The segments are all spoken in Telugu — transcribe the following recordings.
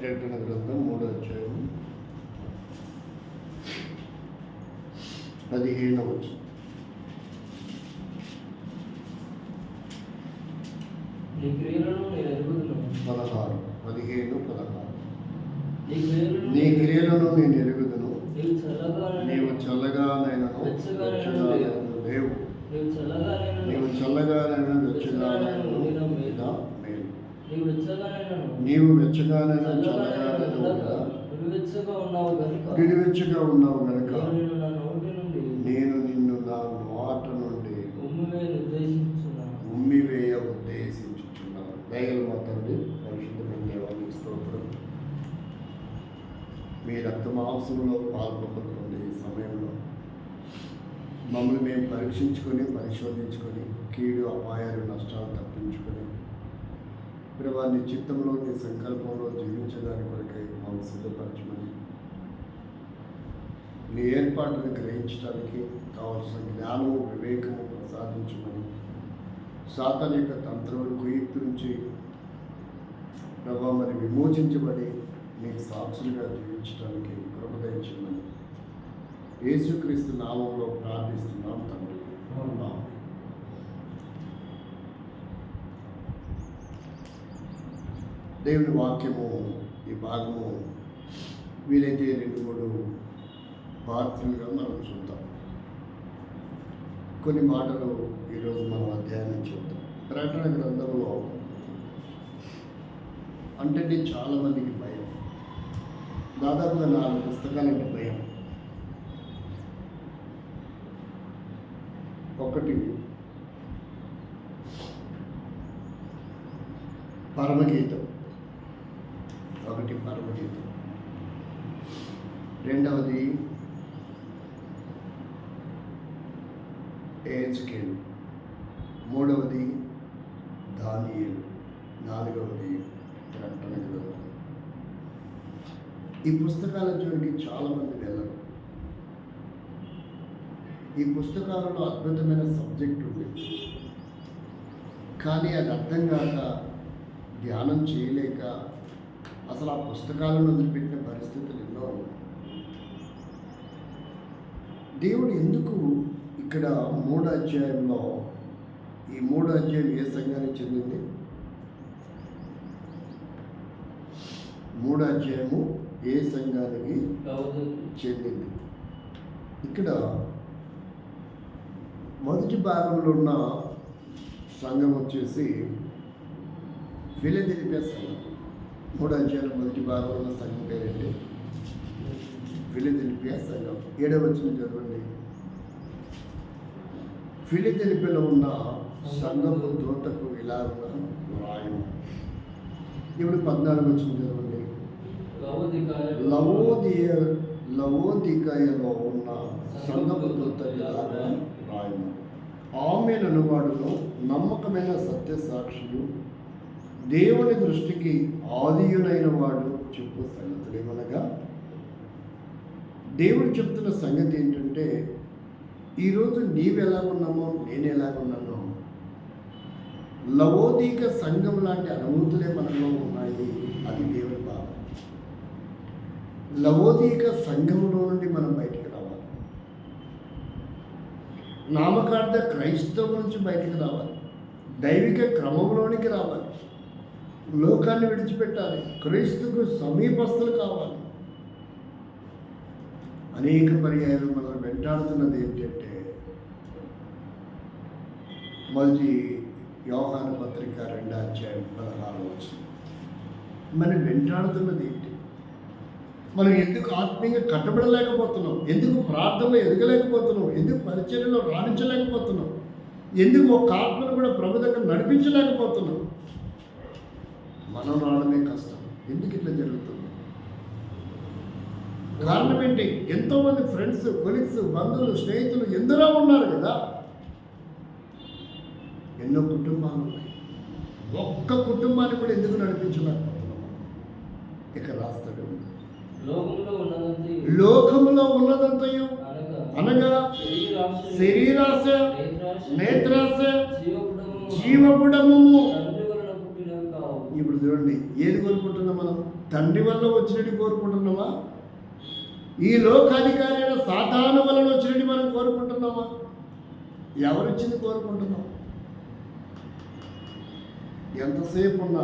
ప్రకటన గ్రంథం 3వ అధ్యాయం 15వ వచనం. నీ క్రియలను నేను ఎరుగుదును. 16, 15, 16. నీ క్రియలను నేను ఎరుగుదును. నీవు చల్లగానైనను వెచ్చగానైనను లేవు. నీవు చల్లగానైనను వెచ్చగానైనను లేదా మేలు. నీవు వెచ్చగానైనా చల్లగానైనా లేదా నిలువెచ్చగా ఉన్నావు గనుక నేను నిన్ను నా మాట నుండి ఉమ్మివేయ ఉద్దేశించుచున్నాను. దయగల మా తండ్రి, పరిశుద్ధమైన దేవానికి స్తోత్రం. మీ రక్త మాంసంలో పాల్పొందుతున్న ఈ సమయంలో మమ్మల్ని మేము పరీక్షించుకొని పరిశోధించుకొని కీడు అపాయాలు నష్టాలు తప్పించుకొని ప్రభా నీ చిత్తంలో నీ సంకల్పంలో జీవించడానికి కొరకై మమ్మల్ని సిద్ధపరచమని, నీ ఏర్పాటును గ్రహించడానికి కావలసిన జ్ఞానము వివేకము ప్రసాదించమని, సాతాను యొక్క తంత్రములు కుయుక్తి నుంచి ప్రభా మరి విమోచించబడి నీకు సాక్షులుగా జీవించడానికి కృప దయచేయమని యేసుక్రీస్తు నామంలో ప్రార్థిస్తున్నాం తండ్రి. దేవుని వాక్యము ఈ భాగము వీలైతే 2-3 పార్టీలుగా మనం చూద్దాం. కొన్ని మాటలు ఈరోజు మనం అధ్యయనం చేద్దాం. ప్రకటన గ్రంథంలో అంటే చాలామందికి భయం, దాదాపుగా 4 పుస్తకాలంటే భయం. ఒకటి పరమగీతం, రెండవది ఏజ్కేలు, మూడవది దానియేలు, నాలుగవది ప్రకటన గ్రంథం. ఈ పుస్తకాల జోలికి చాలామంది వెళ్ళరు. ఈ పుస్తకాలలో అద్భుతమైన సబ్జెక్ట్ ఉంది, కానీ అది అర్థం కాక ధ్యానం చేయలేక అసలు ఆ పుస్తకాలను వదిలిపెట్టిన పరిస్థితులు ఎన్నో ఉన్నాయి. దేవుడు ఎందుకు ఇక్కడ 3వ అధ్యాయంలో, ఈ 3వ అధ్యాయం ఏ సంఘానికి చెందింది? 3వ అధ్యాయము ఏ సంఘానికి చెందింది? ఇక్కడ మొదటి భాగంలో ఉన్న సంఘం వచ్చేసి ఫిలదెల్ఫియా సంఘం. 3వ అధ్యాయం మొదటి భాగంలో ఉన్న సంఘం పేరేంటి? ఫిలదెల్ఫియా సంఘం. 7వ వచనం చదవండి. ఫిలదెల్ఫియాలో ఉన్న సంఘపు దూతకు ఇలాగున వ్రాయము. ఇప్పుడు 14వ వచనం చదవండి. లవోదికయలో ఉన్న సంఘపు దూతకు ఇలాగున వ్రాయము. ఆమేన్ అనువాడులో నమ్మకమైన సత్యసాక్షియు దేవుని దృష్టికి ఆదియునైన వాడు చెప్పు సంగతులు ఏమనగా, దేవుడు చెప్తున్న సంగతి ఏంటంటే, ఈరోజు నీవు ఎలాగున్నామో నేను ఎలాగున్నానో లవోదిక సంఘం లాంటి అనుభూతులే మనలో ఉన్నాయి. అది దేవుని భావం. లవోదిక సంఘంలో నుండి మనం బయటికి రావాలి. నామకార్థ క్రైస్తవం నుంచి బయటికి రావాలి. దైవిక క్రమంలోనికి రావాలి. లోకాన్ని విడిచిపెట్టాలి. క్రీస్తుకు సమీపస్తులు కావాలి. అనేక పర్యాయాలు మనం వెంటాడుతున్నది ఏంటంటే, మొదటి యోహాను పత్రిక 2వ అధ్యాయం 16వ వచనం. మనం వెంటాడుతున్నది ఏంటి? మనం ఎందుకు ఆత్మీయంగా కట్టబడలేకపోతున్నాం? ఎందుకు ప్రార్థనలో ఎదగలేకపోతున్నాం? ఎందుకు పరిచర్యలో రాణించలేకపోతున్నాం? ఎందుకు ఒక ఆత్మను కూడా ప్రభు దగ్గర నడిపించలేకపోతున్నాం? మనం రావడమే కష్టం. ఎందుకు ఇట్లా జరుగుతుంది? కారణం ఏంటి? ఎంతోమంది ఫ్రెండ్స్, కొలీగ్స్, బంధువులు, స్నేహితులు ఎందరో ఉన్నారు కదా. ఎన్నో కుటుంబాలు ఉన్నాయి. ఒక్క కుటుంబాన్ని కూడా ఎందుకు నడిపించలేకపోతున్నాం? ఇక రాస్తాడు, లోకములో ఉన్నదంతయు అనగా శరీరాశ, నేత్రాశ, జీవపుడము. ఇప్పుడు చూడండి, ఏది కోరుకుంటున్నాం మనం? తండ్రి వల్ల వచ్చినట్టు కోరుకుంటున్నామా? ఈ లోకాధికారి అయిన సాతాను వలన వచ్చినట్టు మనం కోరుకుంటున్నామా? ఎవరిచ్చింది కోరుకుంటున్నాం? ఎంతసేపు ఉన్నా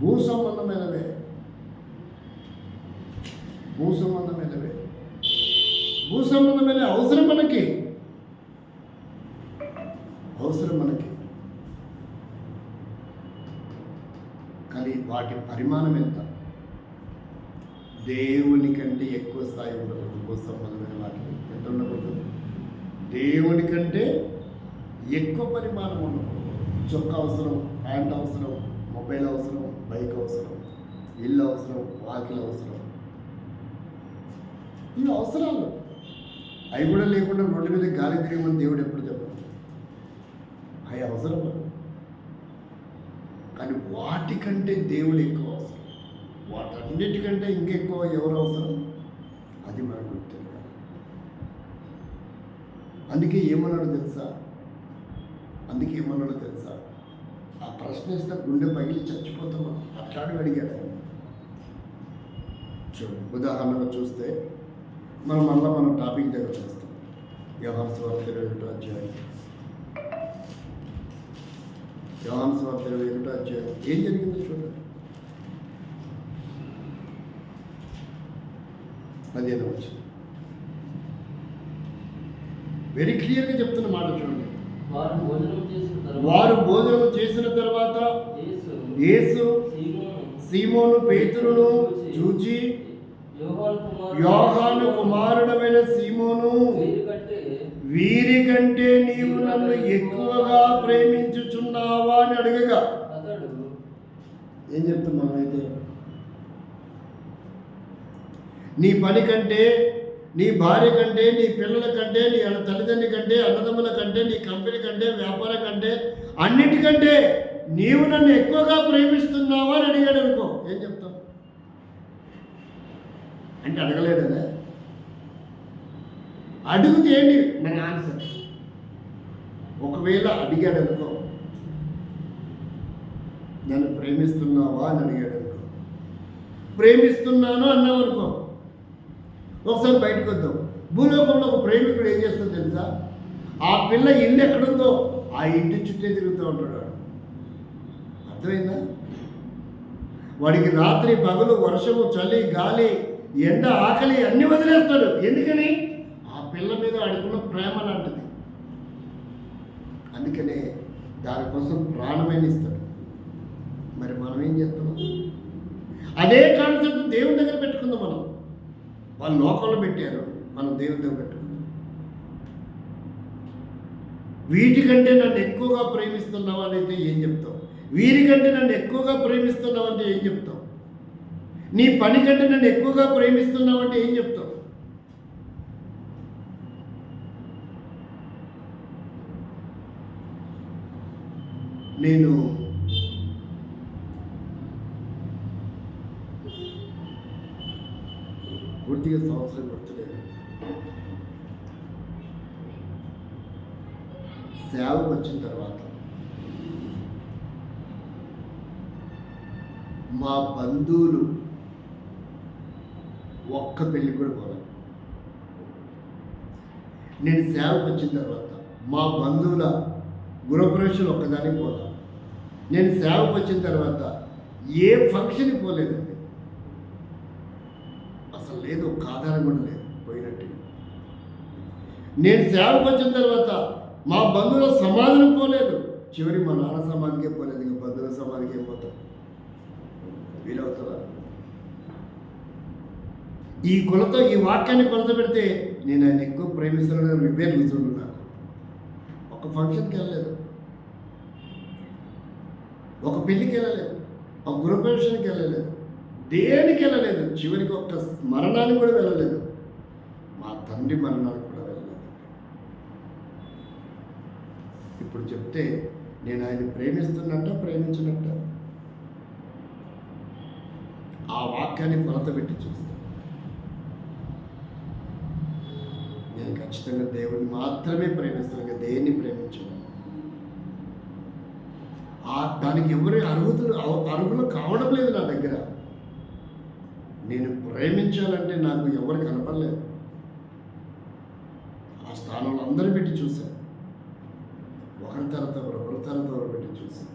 భూ సంబంధమైనవే, భూ సంబంధమైనవే, భూ సంబంధమైన అవసరం మనకి, అవసరం మనకి. కానీ వాటి పరిమాణం ఎంత? దేవుని కంటే ఎక్కువ స్థాయి ఉండకూడదు. భూ సంబంధమైన వాటికి ఎంత ఉండకూడదు? దేవుని కంటే ఎక్కువ పరిమాణం ఉండకూడదు. చొక్కా అవసరం, ప్యాంట్ అవసరం, మొబైల్ అవసరం, బైక్ అవసరం, ఇల్లు అవసరం, వాకిలు అవసరం. ఇవి అవసరాలు. అవి కూడా లేకుండా రోడ్డు మీద గాలి తిరిగమని దేవుడు ఎప్పుడు చెప్పాడు? అవి అవసరం. కానీ వాటికంటే దేవుడు ఎక్కువ అవసరం. వాటన్నిటికంటే ఇంకెక్కువ ఎవరు అవసరం? అది మనకు తెలియాలి. అందుకే ఏమన్నాడు తెలుసా? ఆ ప్రశ్న ఇస్తే గుండె పగిలి చచ్చిపోతాం. అట్లాంటి అడిగాడు ఆయన. చూడండి, ఉదాహరణగా చూస్తే మనం టాపిక్ దగ్గర చూస్తాం. యోహాను సువార్త 21వ అధ్యాయం. యోహాను సువార్త 21వ అధ్యాయం ఏం జరిగిందో చూడండి. 15వ వచనం వెరీ క్లియర్గా చెప్తున్న మాట చూడండి. వారు భోజనం చేసిన తర్వాత యేసు సీమోను పేతురును చూచి, యోహాను కుమారుడమైన సీమోను, వీరికంటే నీవు నన్ను ఎక్కువగా ప్రేమించుచున్నావా అని అడగగా ఏం చెప్తాం మనమైతే? నీ పని కంటే, నీ భార్య కంటే, నీ పిల్లల కంటే, నీ తల్లిదండ్రుల కంటే, అన్నదమ్ముల కంటే, నీ కంపెనీ కంటే, వ్యాపారం కంటే, అన్నిటికంటే నీవు నన్ను ఎక్కువగా ప్రేమిస్తున్నావా అని అడిగాడు అనుకో, ఏం చెప్తావు? అంటే అడగలేదనే. అడిగితే ఏంటి మన ఆన్సర్? ఒకవేళ అడిగాడు అనుకో, నన్ను ప్రేమిస్తున్నావా అని అడిగాడు అనుకో, ప్రేమిస్తున్నాను అన్నావు అనుకో, ఒకసారి బయటకు వద్దాం. భూలోకంలో ఒక ప్రేమికుడు ఏం చేస్తుందో తెలుసా? ఆ పిల్ల ఇల్లు ఎక్కడుందో ఆ ఇంటి చుట్టే తిరుగుతూ ఉంటాడు. అర్థమైందా? వాడికి రాత్రి పగలు, వర్షము, చలి, గాలి, ఎండ, ఆకలి అన్నీ వదిలేస్తాడు. ఎందుకని? ఆ పిల్ల మీద వాడుకున్న ప్రేమ లాంటిది. అందుకనే దానికోసం ప్రాణమైన ఇస్తాడు. మరి మనం ఏం చేస్తున్నాం? అదే కాన్సెప్ట్ దేవుని దగ్గర పెట్టుకుందాం. మనం వాళ్ళు లోకంలో పెట్టారు, మనం దేవుని దగ్గర పెట్టుకుందాం. వీటికంటే నన్ను ఎక్కువగా ప్రేమిస్తున్నావు అని అయితే ఏం చెప్తావు? వీరికంటే నన్ను ఎక్కువగా ప్రేమిస్తున్నావు అంటే ఏం చెప్తావు? నీ పని కంటే నన్ను ఎక్కువగా ప్రేమిస్తున్నావు అంటే ఏం చెప్తావు? నేను పూర్తిగా సంవత్సరం గుర్తులేదు, సేవకు వచ్చిన తర్వాత మా బంధువులు ఒక్క పెళ్ళి కూడా పోలేదు. నేను సేవకు వచ్చిన తర్వాత మా బంధువుల గృహప్రవేశాలు ఒక్కదానికి పోలా. నేను సేవకు వచ్చిన తర్వాత ఏ ఫంక్షన్కి పోలేదండి. అసలు లేదు, ఒక ఆధారం కూడా లేదు పోయినట్టు. నేను సేవకు వచ్చిన తర్వాత మా బంధువుల సమాధికి పోలేదు. చివరి మా నాన్న సమాధికే పోలేదు. ఇంకా బంధువుల సమాధికి ఏం పోతాం? వీలవుతుందా? ఈ కొలత, ఈ వాక్యాన్ని కొలత పెడితే నేను ఆయన ఎక్కువ ప్రేమిస్తున్నాను వివేక్ రుజువులు. నాకు ఒక ఫంక్షన్కి వెళ్ళలేదు, ఒక పెళ్ళికి వెళ్ళలేదు, ఒక గృహప్రవేశానికి వెళ్ళలేదు, దేనికి వెళ్ళలేదు. చివరికి ఒక్క మరణానికి కూడా వెళ్ళలేదు. మా తండ్రి మరణానికి కూడా వెళ్ళలేదు. ఇప్పుడు చెప్తే నేను ఆయన ప్రేమిస్తున్నట్ట ప్రేమించినట్ట? ఆ వాక్యాన్ని కొలత పెట్టి చూస్తాను. నేను ఖచ్చితంగా దేవుని మాత్రమే ప్రేమిస్తాను, దేన్ని ప్రేమించను. దానికి ఎవరి అర్హులు కావడం లేదు నా దగ్గర. నేను ప్రేమించాలంటే నాకు ఎవరు కనపడలేదు. ఆ స్థానంలో అందరూ పెట్టి చూశాను. ఒకరి తర్వాత ఒకరు పెట్టి చూశాను.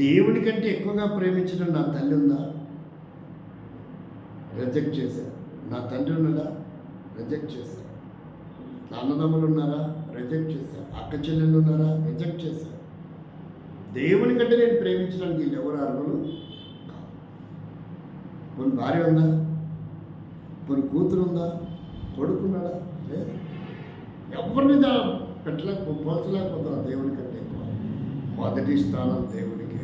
దేవుడి కంటే ఎక్కువగా ప్రేమించడం నా తల్లి ఉందా? రిజెక్ట్ చేశాను. నా తండ్రి ఉన్నాడా? రిజెక్ట్ చేశాను. నా అన్నదమ్ములు ఉన్నారా? రిజెక్ట్ చేశాను. అక్క చెల్లెళ్ళు ఉన్నారా? రిజెక్ట్ చేశాను. దేవుని కంటే నేను ప్రేమించడానికి వీళ్ళు ఎవరు అర్హులు కాదు. కొన్ని భార్య ఉందా? కొన్ని కూతురు ఉందా? కొడుకున్నాడా? లేదు. ఎవరిని పోల్చలేకపోతున్నా దేవుని కంటే ఎక్కువ. మొదటి స్థానం దేవుడికి,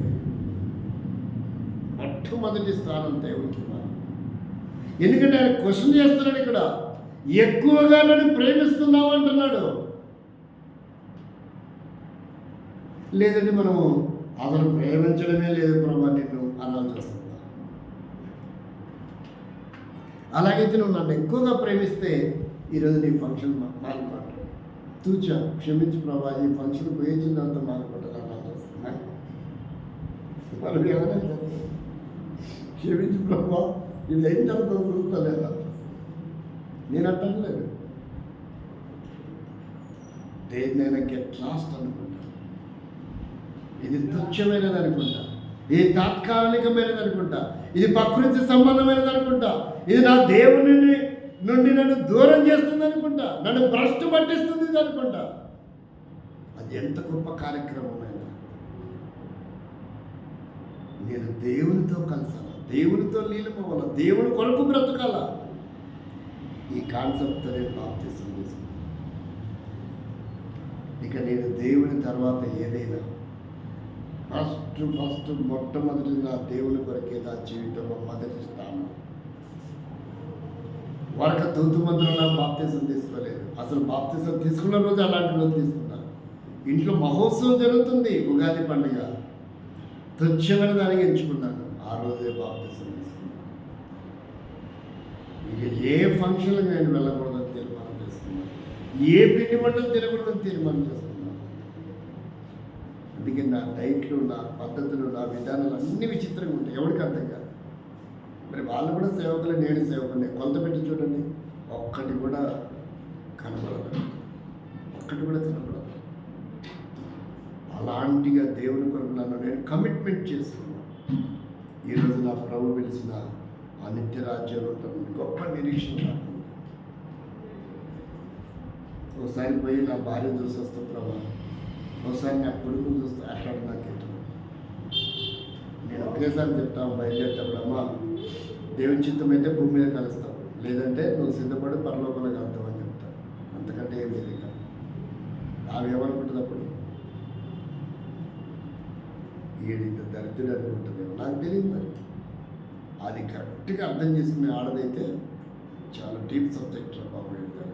మొట్టమొదటి స్థానం దేవుడికి. ఎందుకంటే ఆయన క్వశ్చన్ చేస్తున్నాడు ఇక్కడ, ఎక్కువగా నన్ను ప్రేమిస్తున్నావు అంటున్నాడు. లేదంటే మనము అసలు ప్రేమించడమే లేదు ప్రభా నిన్ను అనాల్సి వస్తుందా? అలాగైతే నువ్వు నన్ను ఎక్కువగా ప్రేమిస్తే ఈరోజు నీ ఫంక్షన్ మానుకుంటాడు. తూచా క్షమించు ప్రభా, ఈ ఫంక్షన్ పోయించిన తర్వాత మానుకుంటాను అనాల్సి వస్తుంది. మనకి ఏమైనా క్షమించు ప్రభా, ఇది అయిన తర్వాత చూస్తా లేదా? నేను అంటలేదు. దేన్నైనా గెట్ లాస్ట్ అనుకుంటా, ఇది తుచ్చమైనది అనుకుంటా, ఇది తాత్కాలికమైనది అనుకుంటా, ఇది ప్రకృతి సంబంధమైనది అనుకుంటా, ఇది నా దేవుని నుండి నన్ను దూరం చేస్తుంది అనుకుంటా, నన్ను భ్రష్టు పట్టిస్తుంది అనుకుంటా. అది ఎంత గొప్ప కార్యక్రమమైనా నేను దేవునితో కలిసాలా, దేవునితో లీలమవ్వాల, దేవుని కొరకు బ్రతకాల. ఈ కాన్సెప్ట్తో నేను బాప్తిసం తీసుకున్నాను. ఇక నేను దేవుని తర్వాత ఏదైనా ఫస్ట్ మొట్టమొదటి నా దేవుని కొరకే నా జీవితంలో మొదటి స్థానం. వరక తూతు మంత్రం నా బాప్తిసం తీసుకోలేదు. అసలు బాప్తిసం తీసుకున్న రోజు అలాంటి రోజు తీసుకున్నాను. ఇంట్లో మహోత్సవం జరుగుతుంది, ఉగాది పండుగ. తుచ్చమైన దానికి ఎంచుకున్నాను. ఆ రోజే బాప్తిసం తీసుకున్నాను. ఇక ఏ ఫంక్షన్లకు నేను వెళ్ళకూడదని తీర్మానం చేసుకున్నాను. ఏ పిండి వంటలు తినకూడదని తీర్మానం చేసుకున్నాను. అందుకే నా డైట్లు, నా పద్ధతులు, నా విధానాలు అన్నీ విచిత్రంగా ఉంటాయి. ఎవరికి అర్థం కాదు. మరి వాళ్ళు కూడా సేవకులే, నేను సేవకులే. కొలత పెట్టి చూడండి, ఒక్కటి కూడా కనబడదు, ఒక్కటి కూడా కనబడదు. అలాంటిగా దేవుని కొరకు నన్ను నేను కమిట్మెంట్ చేసుకున్నాను. ఈరోజు నా ప్రభు పిలిచిన ఆ నిత్య రాజ్యంలో గొప్ప నిరీక్షణ నాకు. ఒకసారి పోయి నా భార్య చూసి వస్తా ప్రభా, ఒకసారి నా కొడుకుని చూస్తే అట్లా నాకు ఇష్టం. నేను ఒకేసారి చెప్తాను బయలుదేరేటప్పుడు, అమ్మ దేవుని చిత్తం అయితే భూమి మీద కలుస్తావు, లేదంటే నువ్వు సిద్ధపడి పరలోకంలో కలుస్తావు అని చెప్తాను. అంతకంటే ఏం లేదు. ఇక ఆమె ఏమనుకుంటుంది అప్పుడు? ఏడింత దరిద్రుడు అనుకుంటుందేమో, నాకు తెలియదు. మరి అది కరెక్ట్గా అర్థం చేసుకునే ఆడదైతే చాలా డీప్ సబ్జెక్ట్ బాబు అనుకుంటాను.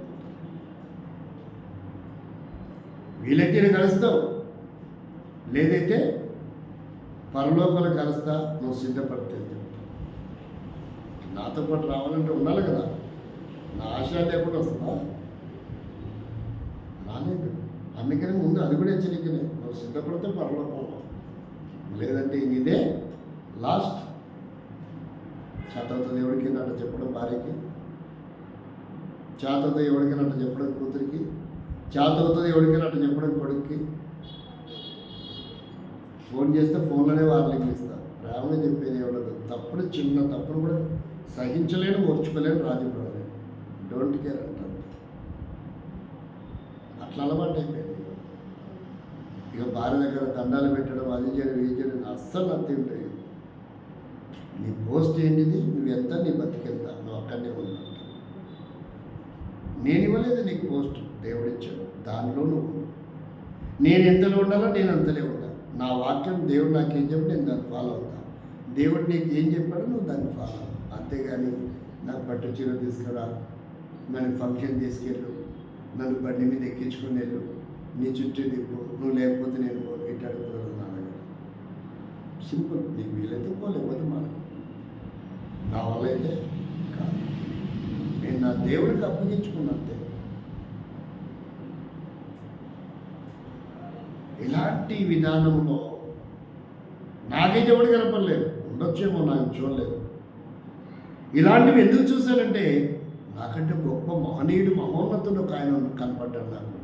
వీలైతే నేను కలుస్తావు, లేదైతే పరలోకంలో కలుస్తా, నువ్వు సిద్ధపడితే చెప్తా. నాతో పాటు రావాలంటే ఉండాలి కదా. నా ఆశ లేకుండా వస్తుందా? రాలేదు. అందుకని ముందు అది కూడా హెచ్చరికనే, నువ్వు సిద్ధపడితే పరలోకంలో, లేదంటే ఇదే లాస్ట్. చేతవుతుంది ఎవరికి నన్ను చెప్పడం భార్యకి, చేతవుతుంది ఎవరికి నన్ను చెప్పడం కూతురికి, చేతవుతుంది ఎవరికి నన్ను చెప్పడం కొడుక్కి. ఫోన్ చేస్తే ఫోన్లోనే వార్నింగ్ ఇస్తా. ప్రేమగా చెప్పేది ఎవడదు. తప్పుడు చిన్న తప్పును కూడా సహించలేను, ఓర్చుకోలేను, రాజీపడలేను. డోంట్ కేర్ అంటారు. అట్లా అలవాటు అయిపోయింది. ఇక భార్య దగ్గర దండాలు పెట్టడం, అది చేయడం, ఇది చేయడం అస్సలు నత్తి ఉంటాయి. నీ పోస్ట్ ఏంటిది, నువ్వెంత, నీ బతికెంత, నువ్వు అక్కడనే ఉన్నా. నేను ఇవ్వలేదు నీకు పోస్ట్, దేవుడిచ్చాడు, దానిలో నువ్వు. నేను ఎంతలో ఉండాలో నేను అంతలే ఉండాలి. నా వాక్యం దేవుడు నాకు ఏం చెప్పి నేను దాన్ని ఫాలో అవుతాను. దేవుడు నీకు ఏం చెప్పాడో నువ్వు దాన్ని ఫాలో అవ్వు. అంతేగాని నాకు పట్టు చీర తీసుకురా, నన్ను ఫంక్షన్ తీసుకెళ్ళు, నన్ను బండి మీద ఎక్కించుకొని వెళ్ళు, నీ చుట్టూ తిప్పు, నువ్వు లేకపోతే నేను ఇట్టాడుకోగలను నా దగ్గర. సింపుల్. నీకు వీలైతే పో, లేకపోతే మనకు. నా వల్ల అయితే కాదు. నేను నా దేవుడికి అప్పగించుకున్నంతే. ఇలాంటి విధానంలో నాకైతే ఎవడు కనపడలేదు. ఉండొచ్చేమో, నాకు చూడలేదు. ఇలాంటివి ఎందుకు చూశానంటే నాకంటే గొప్ప మహనీయుడు మహోన్నతుడు ఒక ఆయన కనపడ్డాడు నాకు,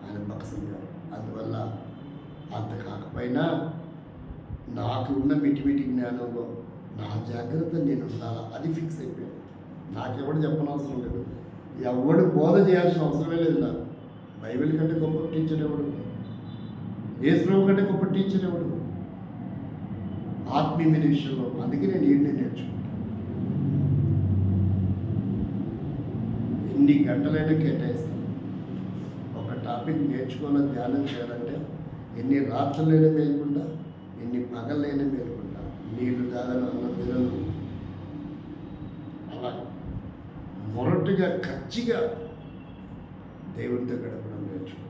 ఆయన భక్సింగ్ గారు. అందువల్ల అంత కాకపోయినా నాకు ఉన్న మిటిమిటి జ్ఞానంలో నా జాగ్రత్త నేను ఉండాలా, అది ఫిక్స్ అయిపోయాను. నాకెవడు చెప్పనవసరం లేదు, ఎవడు బోధ చేయాల్సిన అవసరమే లేదు నాకు. బైబిల్ కంటే గొప్ప టీచర్ ఎవడు, యేసు కంటే గొప్ప టీచర్ ఎవడు ఆత్మీయమైన విషయంలో. అందుకే నేను ఏంటి నేర్చుకుంటాను. ఎన్ని గంటలైనా కేటాయిస్తాను ఒక టాపిక్ నేర్చుకోవాలని, ధ్యానం చేయాలంటే ఎన్ని రాత్రులైనా మేలుకుండా, ఎన్ని పగలైనా మేలుకుంటా. నీళ్లు తాగను, అన్నం తినను, అలా మొరటుగా ఖచ్చిగా దేవుడితో గడపడం నేర్చుకుంటాను.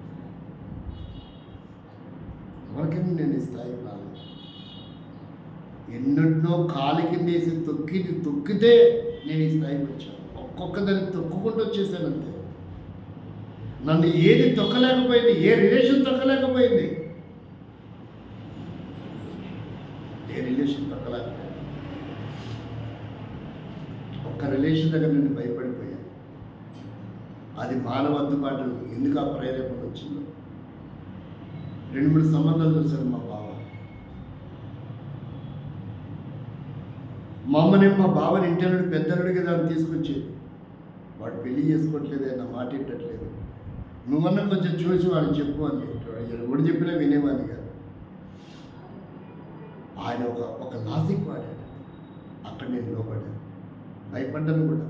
ఎవరికైనా నేను ఈ స్థాయికి రాలేదు. ఎన్నెన్నో కాలి కింద వేసి తొక్కితే నేను ఈ స్థాయికి వచ్చాను. ఒక్కొక్క దాన్ని తొక్కుకుంటూ వచ్చేసాను అంతే. నన్ను ఏది తొక్కలేకపోయింది, ఏ రిలేషన్ తొక్కలేకపోయింది, ఏ రిలేషన్ తొక్కలేకపోయింది. ఒక్క రిలేషన్ దగ్గర నేను భయపడిపోయాను. అది మానవత్తుపాటు ఎందుకు ఆ ప్రేరేపణ వచ్చిందో. 2-3 సంబంధాలు చూశాను మా బావ. మా బావని ఇంటర్నుడు పెద్దలుడిగా దాన్ని తీసుకొచ్చేది. వాడు పెళ్లి చేసుకోవట్లేదే, నా మాట వింటట్లేదు, నువ్వన్నా కొంచెం చూసి వాడిని చెప్పు అని. ఎవడు చెప్పినా వినేవాడిని కాదు. ఆయన ఒక లాజిక్ వాడాడు. అక్కడ నేను లోపడ్డాను, భయపడ్డాను కూడా.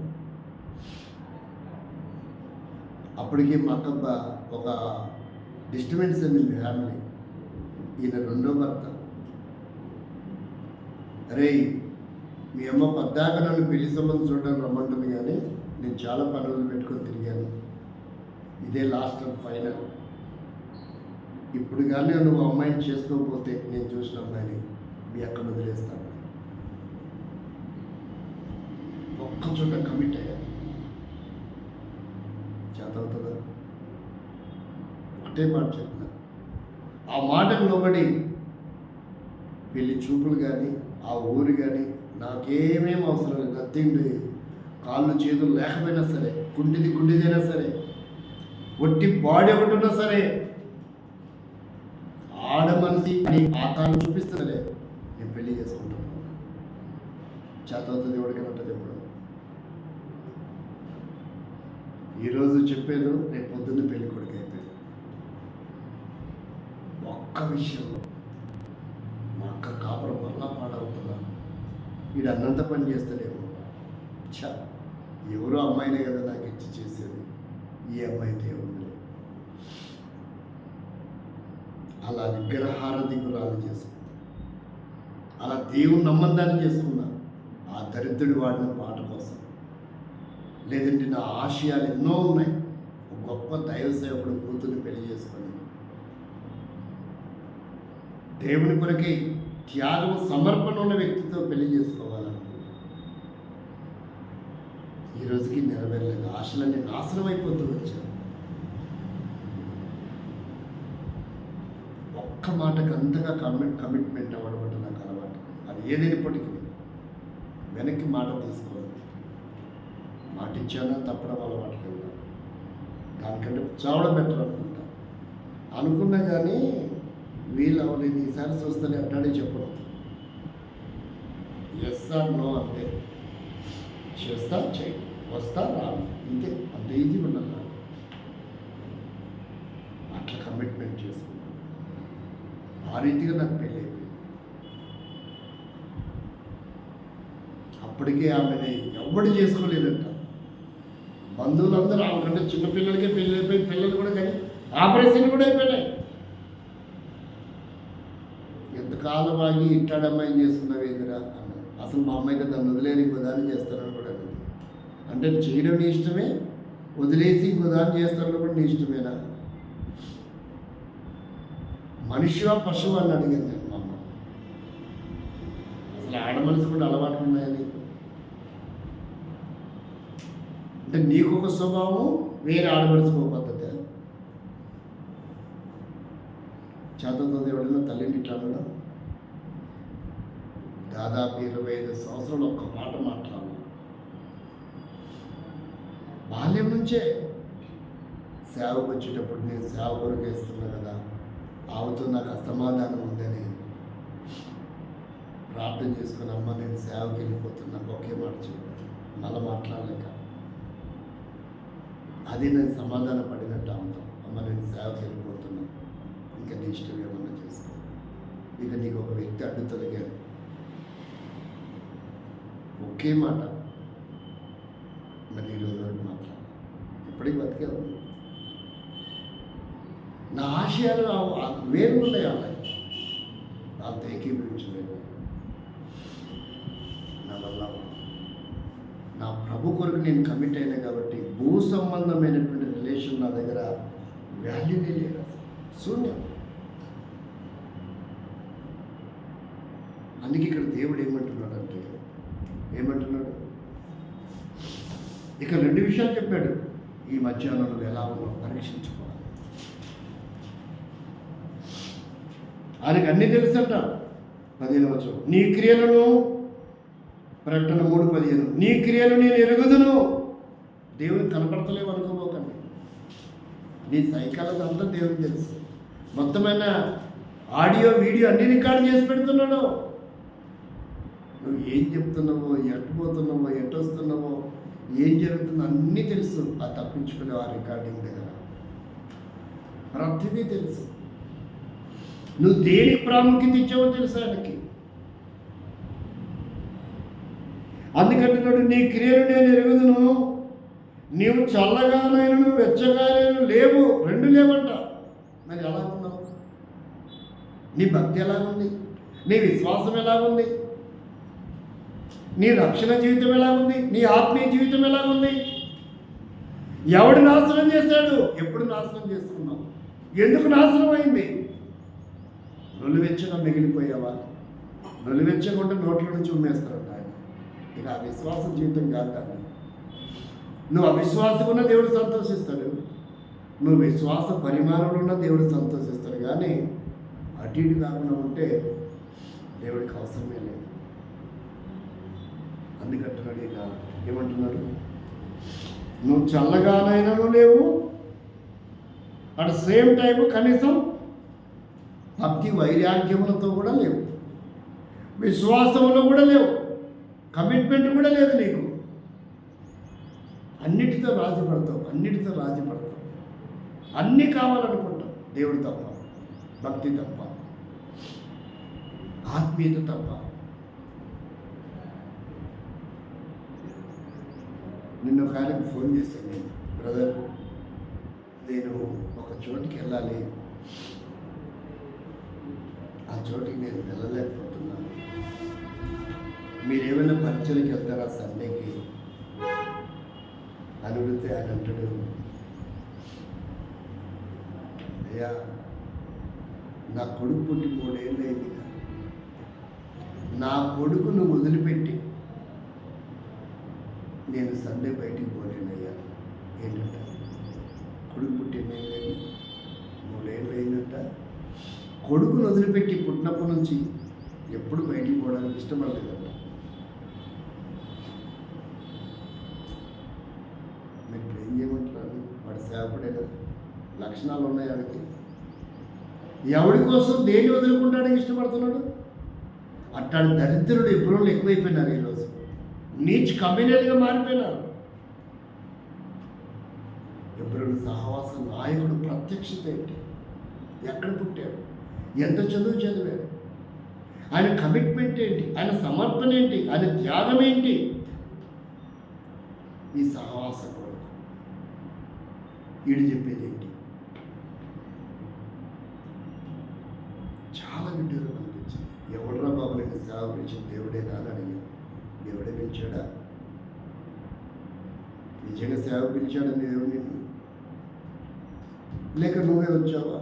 అప్పటికి మా అక్క ఒక డిస్టర్బెన్స్ అండి మీ ఫ్యామిలీ. ఈయన 2వ భర్త. అరే మీ అమ్మ పద్దాక నన్ను పెళ్లి సంబంధం చూడడానికి రమ్మంటుంది, కానీ నేను చాలా పనులు పెట్టుకొని తిరిగాను. ఇదే లాస్ట్ అండ్ ఫైనల్. ఇప్పుడు కానీ నువ్వు అమ్మాయిని చేసుకోకపోతే, నేను చూసిన అమ్మాయిని మీ అక్కను వదిలేస్తాను. ఒక్క చోట కమిట్ అయ్యాను. చేత అవుతుందా? ఒకటే మాట చెప్పిన. ఆ మాటకు లోబడి పెళ్లి చూపులు కానీ, ఆ ఊరు కానీ నాకేమేం అవసరం లేదు. నథింగ్ లేదు. కాళ్ళు చేతులు లేకపోయినా సరే, గుండెదైనా సరే, ఒట్టి బాడీ ఒకటి ఉన్నా సరే, ఆడ మనిషి అని ఆకారం చూపిస్తలే, నేను పెళ్లి చేసుకుంటాను. చేత అవుతుంది, ఎవరికైనా ఉంటుంది. ఎప్పుడు ఈరోజు చెప్పేది రేపు పొద్దున్న పెళ్లి కొడుకు అయిపోయింది. ఒక్క విషయంలో మా అక్క కాపురం వల్ల పాడవుతుందా, వీడు అన్నంత పని చేస్తలేము. చా, ఎవరో అమ్మాయినే కదా నాకు ఇచ్చి చేసేది, ఈ అమ్మాయితే ఉంది. అలా విగ్రహారాధికురాలు చేసుకున్నా, అలా దేవుని నమ్మందాన్ని చేసుకున్నా. ఆ దరిద్రుడు వాడిన పాట కోసం. లేదంటే నా ఆశయాలు ఎన్నో ఉన్నాయి. ఒక గొప్ప దైవ సేవకుడు కూతుర్ని పెళ్లి చేసుకొని దేవుని కొరకి త్యాగం సమర్పణ ఉన్న వ్యక్తితో పెళ్లి చేసుకోవాలనుకుంటున్నాను. ఈ రోజుకి నెరవేరలేదు. ఆశలన్నీ నాశనం అయిపోతూ వచ్చాను. ఒక్క మాటకు అంతగా కమిట్మెంట్ అవ్వడం అంటే నాకు అలవాటు. అది ఏదైనప్పటికీ వెనక్కి మాట తీసుకోవాలి. మాట ఇచ్చానా తప్పడం అలవాటు లేదు. దానికంటే చావడం బెటర్ అనుకున్నా కానీ వీలు అవ్వలేదు. ఈసారి చూస్తేనే అట్టాడే చెప్పడం. ఎస్ ఆర్ నో అంతే. చేస్తా, చేయి, వస్తా, రాను, ఇంతే. అంత ఈజీగా ఉండదు నాకు. అట్లా కమిట్మెంట్ చేసుకున్నాను. ఆ రీతిగా నాకు పెళ్ళి అయిపోయింది. అప్పటికే ఆమెని ఎవ్వడు చేసుకోలేదంట. బంధువులందరూ ఆమెకంటే చిన్నపిల్లలకే పెళ్ళి అయిపోయి, పిల్లలు కూడా కానీ ఆపరేషన్ కూడా అయిపోయినాయి. ఎంతకాలం ఆగి ఇట్టాడమ్మాయిని చేసుకున్నావు ఏందిరా అన్నారు. అసలు మా అమ్మాయికి దాన్ని వదిలేని ఇంకో దాన్ని చేస్తానని కూడా అన్నది. అంటే చేయడం నీ ఇష్టమే, వదిలేసి ఇంకో దాన్ని చేస్తానని కూడా నీ ఇష్టమేనా? మనిషివా పశువు అని అడిగింది నేను మా అమ్మ. అసలు ఆడ మనసు కూడా అలవాటు ఉన్నాయా నీకు? అంటే నీకు ఒక స్వభావం, వేరే ఆడమనిషికి ఒక పద్ధతి. చేతతో ఎవడైనా తల్లిని ఇట్లా అనడం. దాదాపు 25 సంవత్సరాలు ఒక్క మాట మాట్లాడాలి. బాల్యం నుంచే సేవకు వచ్చేటప్పుడు నేను సేవ కొరకు వేస్తున్నా కదా, ఆమెతో నాకు అసమాధానం ఉందని ప్రార్థన చేసుకుని, అమ్మ నేను సేవకి వెళ్ళిపోతున్నా, ఒకే మాట చెప్పాను, మళ్ళీ మాట్లాడలేక. అది నేను సమాధాన పడినట్టు ఆమెతో, అమ్మ నేను సేవకి వెళ్ళిపోతున్నా, ఇంకా నీ ఇష్టం ఏమన్నా చేసుకో, ఇక నీకు ఒక వ్యక్తి అడ్డు తొలగాడు. ఒకే మాట, మరి ఈరోజు వరకు మాట్లాడు, ఇప్పటికీ బతికే ఉంది. నా ఆశయాలు వేరు ఉన్నాయి, వాళ్ళతో ఏకీభవించలేదు. నా వల్ల నా ప్రభు కొరకు నేను కమిట్ అయినా కాబట్టి భూ సంబంధమైనటువంటి రిలేషన్ నా దగ్గర వాల్యూనే లేదు, శూన్యం. అందుకే ఇక్కడ దేవుడు ఏమంటున్నాడు, ఇక 2 విషయాలు చెప్పాడు. ఈ మధ్యాహ్నం నువ్వు ఎలా ఉన్నావు పరీక్షించుకోవాలి. ఆయనకు అన్నీ తెలుసంట. 15వ వచనం, నీ క్రియలను, ప్రకటన 3:15, నీ క్రియలు నేను ఎరుగుదును. దేవునికి కనపడతలేవు అనుకోబోకండి. నీ సైకాలజీ అంతా దేవునికి తెలుసు. మొత్తమైన ఆడియో వీడియో అన్ని రికార్డు చేసి పెడుతున్నాడు. నువ్వు ఏం చెప్తున్నావో, ఎట్టుపోతున్నావో, ఎట్టొస్తున్నావో, ఏం జరుగుతుందో అన్నీ తెలుసు. ఆ తప్పించుకునే ఆ రికార్డింగ్ దగ్గర ప్రతిదీ తెలుసు. నువ్వు దేనికి ప్రాముఖ్యత ఇచ్చావో తెలుసు ఆయనకి. అందుకంటున్నాడు, నీ క్రియలు నేను ఎరుగుదును, నీవు చల్లగానైనను వెచ్చగానైనను లేవు, 2 లేవంట. మరి ఎలా ఉన్నావు? నీ భక్తి ఎలాగుంది? నీ విశ్వాసం ఎలాగుంది? నీ రక్షణ జీవితం ఎలాగుంది? నీ ఆత్మీయ జీవితం ఎలాగుంది? ఎవడు నాశనం చేశాడు? ఎప్పుడు నాశనం చేసుకున్నావు? ఎందుకు నాశనం అయింది? నొలివెచ్చగా మిగిలిపోయావా? నొలివెచ్చకుండా నోట్ల నుంచి ఉమ్మేస్తారంట ఆయన. ఇక ఆ విశ్వాస జీవితం కాదు దాన్ని. నువ్వు అవిశ్వాసం ఉన్న దేవుడు సంతోషిస్తాడు, నువ్వు విశ్వాస పరిమాణంలో ఉన్న దేవుడు సంతోషిస్తాడు. కానీ అటు ఇటు కాకుండా ఉంటే దేవుడికి అవసరమే లేదు. అందుకంటున్నాడు, ఇక ఏమంటున్నాడు, నువ్వు చల్లగానైనా లేవు, అట్ సేమ్ టైం కనీసం భక్తి వైరాగ్యములతో కూడా లేవు, విశ్వాసంలో కూడా లేవు, కమిట్మెంట్ కూడా లేదు నీకు. అన్నిటితో రాజీ పడతావు, అన్నీ కావాలనుకుంటావు. దేవుడు తప్ప, భక్తి తప్ప, ఆత్మీయత తప్ప. నిన్న ఒక ఆయనకు ఫోన్ చేశాను, నేను, బ్రదర్ నేను ఒక చోటికి వెళ్ళాలి, ఆ చోటికి నేను వెళ్ళలేకపోతున్నాను, మీరేమైనా పరిచయకి వెళ్తారా సండేకి అని అడిగితే ఆయన అంటాడు, అయ్యా నా కొడుకు పుట్టి 3 ఏళ్ళు అయింది, నా కొడుకును వదిలిపెట్టి నేను సండే బయటికి పోలేనయ్యా. ఏంటంట, కొడుకు పుట్టి 3 ఏళ్ళు అయిందంట. కొడుకును వదిలిపెట్టి పుట్టినప్పటి నుంచి ఎప్పుడు బయటికి పోవడానికి ఇష్టపడలేదంట. మీరు ఇప్పుడు ఏం చేయమంటున్నారు? వాడు సేవకుడే కదా, లక్షణాలు ఉన్నాయి వాడికి. ఎవడి కోసం దేన్ని వదులుకుంటానికి ఇష్టపడుతున్నాడు? అట్లాంటి దరిద్రుడు ఎబ్రోన్లు ఎక్కువైపోయినారు ఈరోజు, నీచ్ కమ్యూనల్గా మారిపోయినారు. ఎబ్రోన్ సహవాస నాయకుడు ప్రత్యక్షత ఏంటి? ఎక్కడ పుట్టాడు? ఎంత చదివాడు? ఆయన కమిట్మెంట్ ఏంటి? ఆయన సమర్పణ ఏంటి? ఆయన త్యాగం ఏంటి? ఈ సహవాస కొడుకు ఈడు చెప్పేది ఏంటి? చాలా విడ్డూరం అనిపించింది. ఎవడరా బాబు నేను సేవ పిలిచిన దేవుడేనా అని అడిగాను. దేవుడే పిలిచాడా? నిజంగా సేవ పిలిచాడని దేవుడు నిన్ను, లేక నువ్వే వచ్చావా?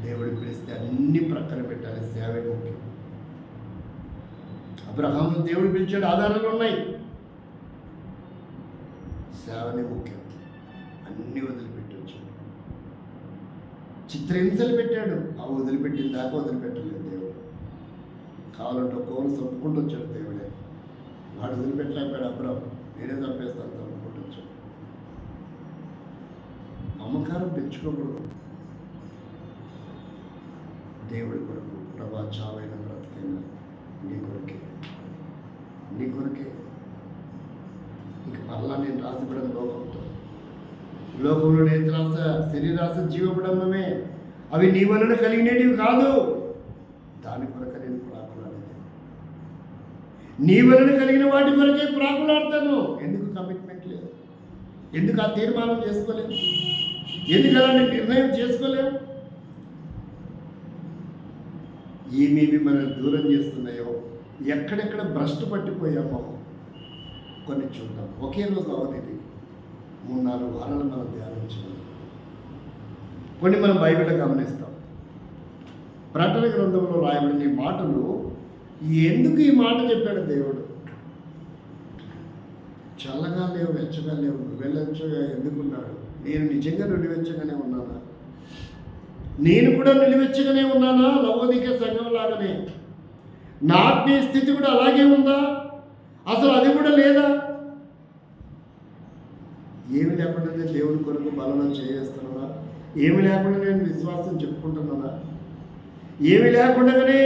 దేవుడు పిలిస్తే అన్ని ప్రక్కన పెట్టాలి, సేవే ముఖ్యం. అబ్రహామును దేవుడు పిలిచాడు, ఆధారాలు ఉన్నాయి. సేవనే ముఖ్యం. అన్నీ వదిలిపెట్టి వచ్చాడు. చిత్రహింసలు పెట్టాడు, ఆ వదిలిపెట్టిన దాకా వదిలిపెట్టలేదు దేవుడు. కావాలంటే ఒక్కొక్కరు చంపుకుంటూ వచ్చాడు దేవుడే. వాడు వదిలిపెట్టలేకపోయాడు అబ్రాం. నేనే చంపేస్తాను తప్పకొట్టచ్చు. మమకారం పెంచుకోకూడదు. దేవుడి కొరకు ప్రభా చావైన బ్రతికైనా నీ కొరకే, నీ కొరకే. ఇక మరలా నేను రాసిపడను లోకంలో నేత్రాస, శరీరాస, జీవపడమే అవి నీ వలన కలిగినవి కాదు. దాని కొరక నేను ప్రాకులాడేది. నీ వలన కలిగిన వాటి కొరకే ప్రాకులాడతాను. ఎందుకు కమిట్మెంట్ లేదు? ఎందుకు ఆ తీర్మానం చేసుకోలేము? ఎందుకు అలాంటి నిర్ణయం చేసుకోలేము? ఏమేమి మనల్ని దూరం చేస్తున్నాయో, ఎక్కడెక్కడ భ్రష్టు పట్టిపోయామో కొన్ని చూద్దాం. ఒకే రోజు అవధిది 3-4 వారాలు మనం ధ్యానించాలి. కొన్ని మనం బైబిల్లో గమనిస్తాం. ప్రకటన గ్రంథంలో రాయబడిన ఈ మాటలు, ఎందుకు ఈ మాట చెప్పాడు దేవుడు? చల్లగా లేవు, వెచ్చగా లేవు, నువ్వెళ్ళొచ్చగా ఎందుకున్నాడు? నేను నిజంగా నిలువెచ్చగానే ఉన్నానా? నేను కూడా నిలువెచ్చగానే ఉన్నానా? లవోదిక సంఘం లాగానే నా ఆత్మీయ స్థితి కూడా అలాగే ఉందా? అసలు అది కూడా లేదా? ఏమి లేకుండా నేను దేవుడి కొరకు బలం చేయేస్తున్నానా? ఏమి లేకుండా నేను విశ్వాసం చెప్పుకుంటున్నానా? ఏమి లేకుండానే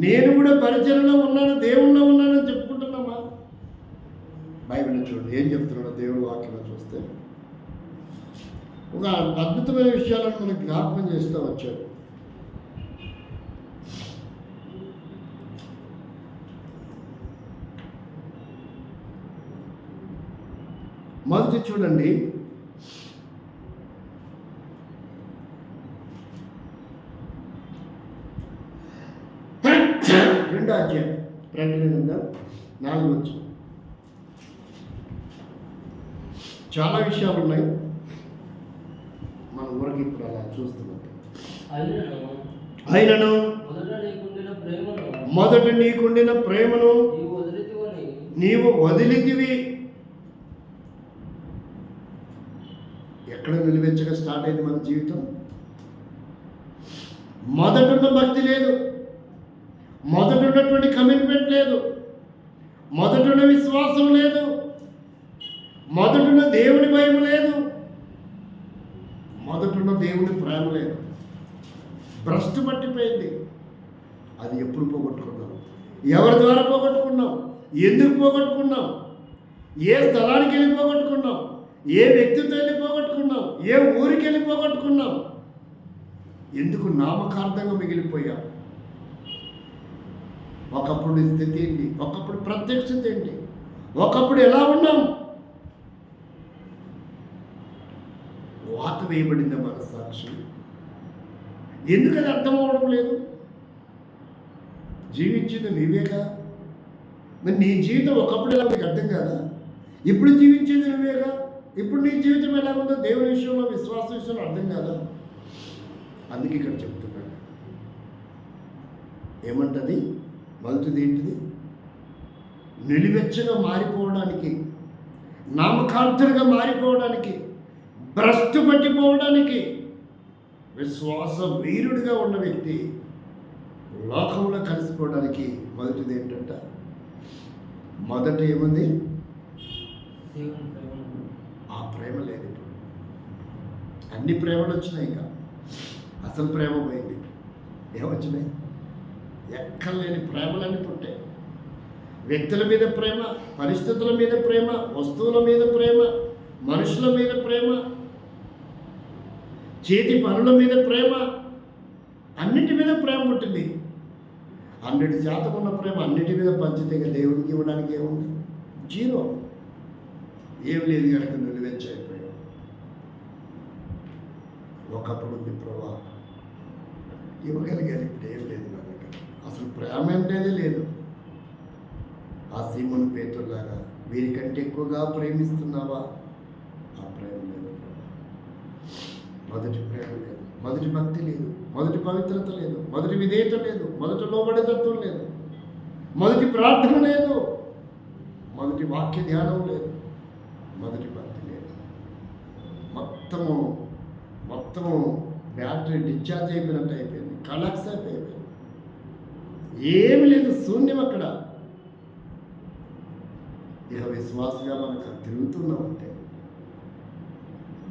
నేను కూడా పరిచయంలో ఉన్నాను, దేవుళ్ళలో ఉన్నానని చెప్పుకుంటున్నామా? బైబిల్ చూడండి ఏం చెప్తున్నాడో దేవుడి వాక్యంలో చూస్తే ఒక అద్భుతమైన విషయాలను మనకు జ్ఞాపకం చేస్తూ వచ్చాడు. మొదటి చూడండి, రెండో అధ్యాయం ప్రకటన గ్రంథం 4వ వచనం. చాలా విషయాలు ఉన్నాయి, మన ఊరికి ఇప్పుడు అలా చూస్తున్నాం. అయినను మొదట నీకుండిన ప్రేమను నీవు వదిలితివి. ఎక్కడ నిలువెచ్చగా స్టార్ట్ అయింది మన జీవితం? మొదటున్న భక్తి లేదు, మొదటున్నటువంటి కమిట్మెంట్ లేదు, మొదటున్న విశ్వాసం లేదు, మొదటున్న దేవుని భయం లేదు, మొదటున్న దేవుని ప్రేమ లేదు. భ్రష్టు పట్టిపోయింది. అది ఎప్పుడు పోగొట్టుకున్నాం? ఎవరి ద్వారా పోగొట్టుకున్నాం? ఎందుకు పోగొట్టుకున్నాం? ఏ స్థలానికి వెళ్ళి పోగొట్టుకున్నాం? ఏ వ్యక్తితో వెళ్ళి పోగొట్టుకున్నాం? ఏ ఊరికి వెళ్ళి పోగొట్టుకున్నాం? ఎందుకు నామకార్థంగా మిగిలిపోయాం? ఒకప్పుడు స్థితి ఏంటి? ఒకప్పుడు ప్రత్యక్షత ఏంటి? ఒకప్పుడు ఎలా ఉన్నాం? వాత వేయబడింది మన సాక్షి. ఎందుకు అది అర్థం అవ్వడం లేదు? జీవించింది నీవేగా. మరి నీ జీవితం ఒకప్పుడు ఎలా మీకు అర్థం కాదా? ఇప్పుడు జీవించేది నువ్వేగా. ఇప్పుడు నీ జీవితం ఎలా ఉందో దేవుని విషయంలో, విశ్వాస విషయంలో అర్థం కాదా? అందుకే ఇక్కడ చెప్తున్నాడు. ఏమంటది? మొదటిది ఏంటిది? నిలువెచ్చగా మారిపోవడానికి, నామకార్థులుగా మారిపోవడానికి, భ్రష్టు పట్టిపోవడానికి, విశ్వాస వీరుడిగా ఉన్న వ్యక్తి లోకంలో కలిసిపోవడానికి మొదటిది ఏంటంట? మొదట ఏముంది? ఆ ప్రేమ లేదు. ఇప్పుడు అన్ని ప్రేమలు వచ్చినాయి, ఇక అసలు ప్రేమ పోయింది. ఏమొచ్చినాయి? ఎక్కర్లేని ప్రేమలన్నీ పుట్టాయి. వ్యక్తుల మీద ప్రేమ, పరిస్థితుల మీద ప్రేమ, వస్తువుల మీద ప్రేమ, మనుషుల మీద ప్రేమ, చేతి పనుల మీద ప్రేమ, అన్నిటి మీద ప్రేమ పుట్టింది. 100% ఉన్న ప్రేమ అన్నిటి మీద పంచితే దేవుడికి ఇవ్వడానికి ఏముంది? 0. ఏం లేదు కనుక నిలువెచ్చైపోయావు. ఒకప్పుడు ఉంది ప్రభా, ఇవ్వగలిగాను, ఇప్పుడు ఏం లేదు నా దగ్గర. అసలు ప్రేమ అంటేనే లేదు. ఆ సీమోను పేతురులాగా వీరికంటే ఎక్కువగా ప్రేమిస్తున్నావా? ఆ ప్రేమ లేదు ప్రభా. మొదటి ప్రేమ లేదు, మొదటి భక్తి లేదు, మొదటి పవిత్రత లేదు, మొదటి విధేయత లేదు, మొదటి లోబడేతత్వం లేదు, మొదటి ప్రార్థన లేదు, మొదటి వాక్య ధ్యానం లేదు, మొదటి భక్తి లేదు. మొత్తము బ్యాటరీ డిశ్చార్జ్ అయిపోయినట్టు అయిపోయింది, కలాక్స్ అయిపోయింది. ఏమి లేదు, శూన్యం. అక్కడ ఇక విశ్వాసగా మనకు తిరుగుతున్నామంటే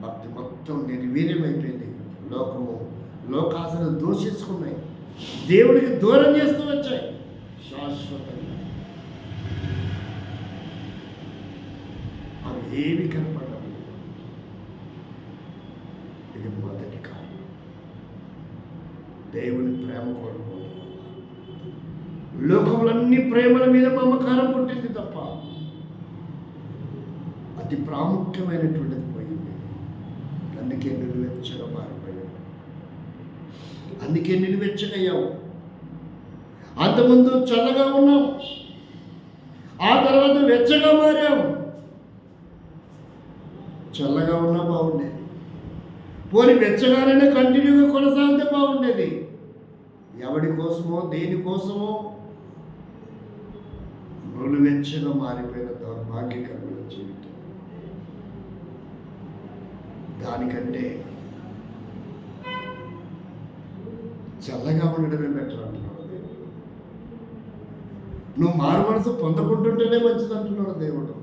భక్తి మొత్తం నిర్వీర్యమైపోయింది. లోకాసలు దూషించుకున్నాయి, దేవుడికి దూరం చేస్తూ వచ్చాయి శాశ్వతంగా. అవి ఏమి కనపడడం లేదు. ఇది మొదటి కారణం. దేవుని ప్రేమ కోల్పోవడం వల్ల లోకములన్నీ ప్రేమల మీద మమకారం పుట్టింది తప్ప అతి ప్రాముఖ్యమైనటువంటిది పోయింది. అందుకే నిలువెచ్చగా మారిపోయావు, అందుకే నిలువెచ్చగయ్యావు. అంతకుముందు చల్లగా ఉన్నాం, ఆ తర్వాత వెచ్చగా మారాం. చల్లగా ఉన్నా బాగుండేది, పోనీ వెచ్చగానే కంటిన్యూగా కొనసాగితే బాగుండేది. ఎవడి కోసమో దేనికోసమో నిలువెచ్చగా మారిపోయిన దౌర్భాగ్యకరమైన జీవితం. దానికంటే చల్లగా ఉండడమే బెటర్ అంటున్నాడు దేవుడు. నువ్వు మారు మనసు పొందకుంటుంటేనే మంచిది అంటున్నాడు దేవుడు.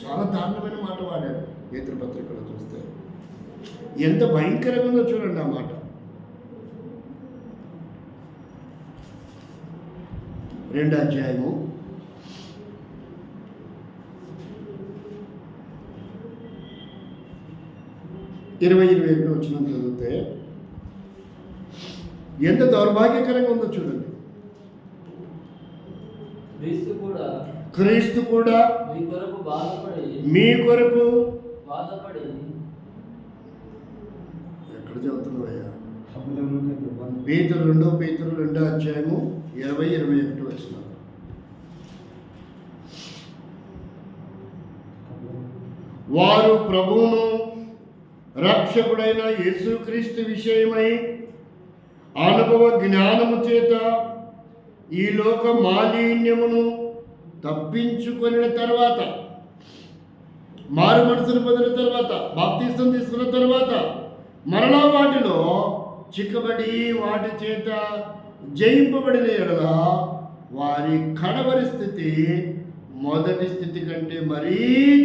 చాలా దారుణమైన మాట వాడాడు. పేతురు పత్రికలో చూస్తే ఎంత భయంకరంగా ఉందో చూడండి ఆ మాట. 2వ అధ్యాయము 20-21 వచ్చిన చదివితే ఎంత దౌర్భాగ్యకరంగా ఉందో చూడండి. క్రీస్తు కూడా మీ కొరకు బాధపడి ఎక్కడ చదువుతున్నావయ్యా? పేతురు 2వ అధ్యాయము 20-21 వచ్చిన. వారు ప్రభువును రక్షకుడైన యేసుక్రీస్తు విషయమై అనుభవ జ్ఞానము చేత ఈ లోక మాలిన్యమును తప్పించుకొనిన తర్వాత, మారు మనసును పొందిన తర్వాత, బాప్తిసం తీసుకున్న తర్వాత మరలా వాటిలో చిక్కబడి వాటి చేత జయింపబడిన ఎడల వారి కడవరి స్థితి మొదటి స్థితి కంటే మరీ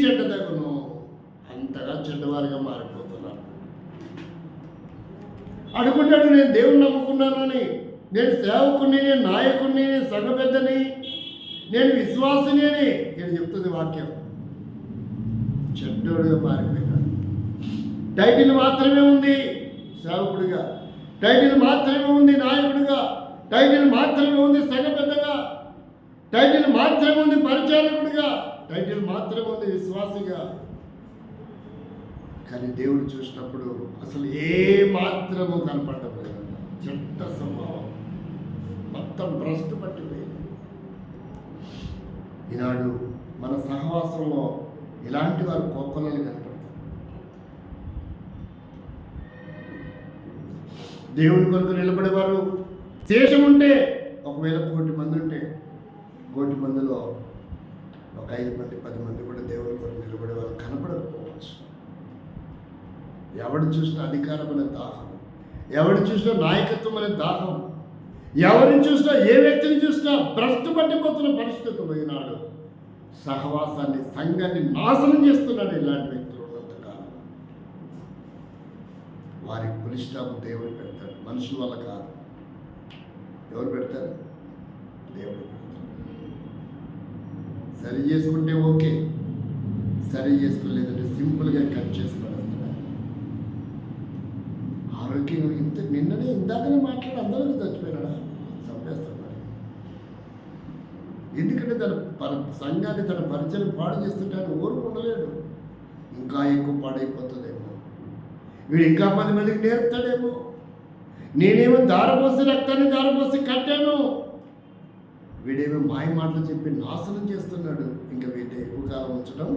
చెడ్డదగును. అంతగా చెడ్డవారిగా మారిపోతున్నారు. అనుకుంటాడు, నేను దేవుని నమ్ముకున్నాను అని, నేను సేవకుని, నేను నాయకుడిని, నేను సంఘ పెద్దని, నేను విశ్వాసిని అని నేను చెప్తుంది వాక్యం. చెడ్డోడుగా మారిపోయినాడు. టైటిల్ మాత్రమే ఉంది సేవకుడిగా, టైటిల్ మాత్రమే ఉంది నాయకుడిగా, టైటిల్ మాత్రమే ఉంది సంఘ పెద్దగా, టైటిల్ మాత్రమే ఉంది పరిచారకుడిగా, టైటిల్ మాత్రమే ఉంది విశ్వాసిగా. కానీ దేవుడు చూసినప్పుడు అసలు ఏ మాత్రము కనపడటం లేదన్న. చెడ్డ స్వభావం మొత్తం భ్రష్టు పట్టిపోయింది. ఈనాడు మన సహవాసంలో ఇలాంటి వారు కోకొల్లలు కనపడతారు. దేవుని కొరకు నిలబడేవారు శేషం ఉంటే, ఒకవేళ 1,000,000 మంది ఉంటే 1,000,000 మందిలో ఒక 5 మంది 10 మంది కూడా దేవుని కొరకు నిలబడేవారు కనపడకపోవచ్చు. ఎవడు చూసినా అధికారం అనే దాహం, ఎవడు చూసినా నాయకత్వం అనే దాహం, ఎవరిని చూసినా ఏ వ్యక్తిని చూసినా భ్రష్టు పట్టిపోతున్న పరిస్థితి పోయినాడు. సహవాసాన్ని, సంఘాన్ని నాశనం చేస్తున్నాడు ఇలాంటి వ్యక్తులు ఉన్నంతకాలం. వారికి పులిస్టాపు దేవుడు పెడతాడు, మనుషుల వల్ల కాదు. ఎవరు పెడతారు? దేవుడు పెడతాడు. సరి చేసుకుంటే ఓకే, సరి చేసుకోలేదంటే సింపుల్గా కట్ చేసి పడేస్తున్నాడు. ఆరోగ్యం ఇందాకనే మాట్లాడి అందరికీ చచ్చిపోయినాడా? చంపేస్తాడు. మరి ఎందుకంటే తన సంఘాన్ని, తన పరిచయం పాడు చేస్తుంటే ఆయన ఊరుకుండలేడు. ఇంకా ఎక్కువ పాడైపోతుందేమో, వీడు ఇంకా 10 మందికి నేర్పుతాడేమో. నేనేమో దారపోసి రక్తాన్ని దారపోసి కట్టాను, వీడేమో మాయ మాటలు చెప్పి నాశనం చేస్తున్నాడు. ఇంకా వీటిని ఎక్కువ కాలం ఉంచడం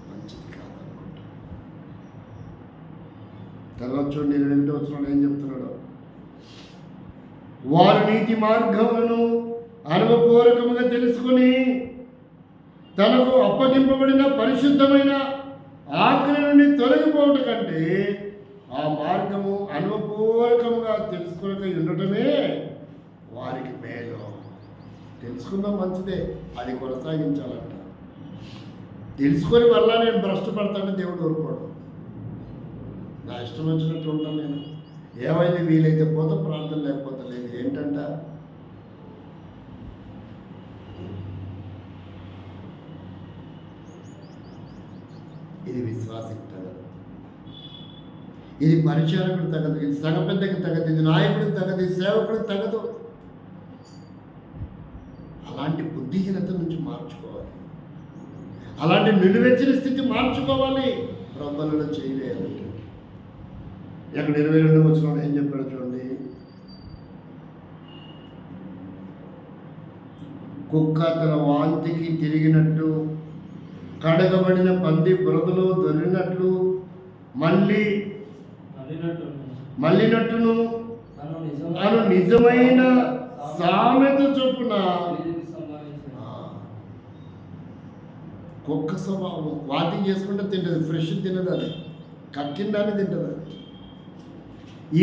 మంచిది కాదనుకుంటా. తర్వాత చూడండి 2వ వచనంలో ఏం చెప్తున్నాడు? వారు నీతి మార్గములను అనుభవపూర్వకముగా తెలుసుకుని తనకు అప్పగింపబడిన పరిశుద్ధమైన ఆజ్ఞ నుండి తొలగిపోవటం కంటే ఆ మార్గము అనుభవపూర్వకముగా తెలుసుకుని ఉండటమే వారికి మేలు. తెలుసుకుందాం, మంచిదే, అది కొనసాగించాలంట. తెలుసుకొని మళ్ళా నేను భ్రష్టపడతానని దేవుడు ఊరుకోడు. నా ఇష్టం వచ్చినట్టు ఉంటాను నేను. ఏమైంది వీలైతే పోతే ప్రార్థన లేకపోతే లేదు. ఏంటంట ఇది విశ్వాసికి తగదు, ఇది పరిచారకుడు తగదు, ఇది సంఘ పెద్దకి తగదు, ఇది నాయకుడికి తగదు, ఇది సేవకుడికి తగదు. అలాంటి బుద్ధిహీనత నుంచి మార్చుకోవాలి, అలాంటి నిలువెచ్చిన స్థితి మార్చుకోవాలి. బ్రహ్మలలో చేయలేదంటే ఇక్కడ 22 వచనంలో ఏం చెప్పాడు చూడండి. కుక్క తన వాంతికి తిరిగినట్టు, కడగబడిన పంది బురదలో దొరికినట్లు, మళ్ళినట్టును అను నిజమైన సామెత చొప్పున కుక్క స్వభావం వాంతింగ్ చేసుకుంటే తింటది, ఫ్రెష్ తినదు, అది కక్కిందాన్ని తింటది. అది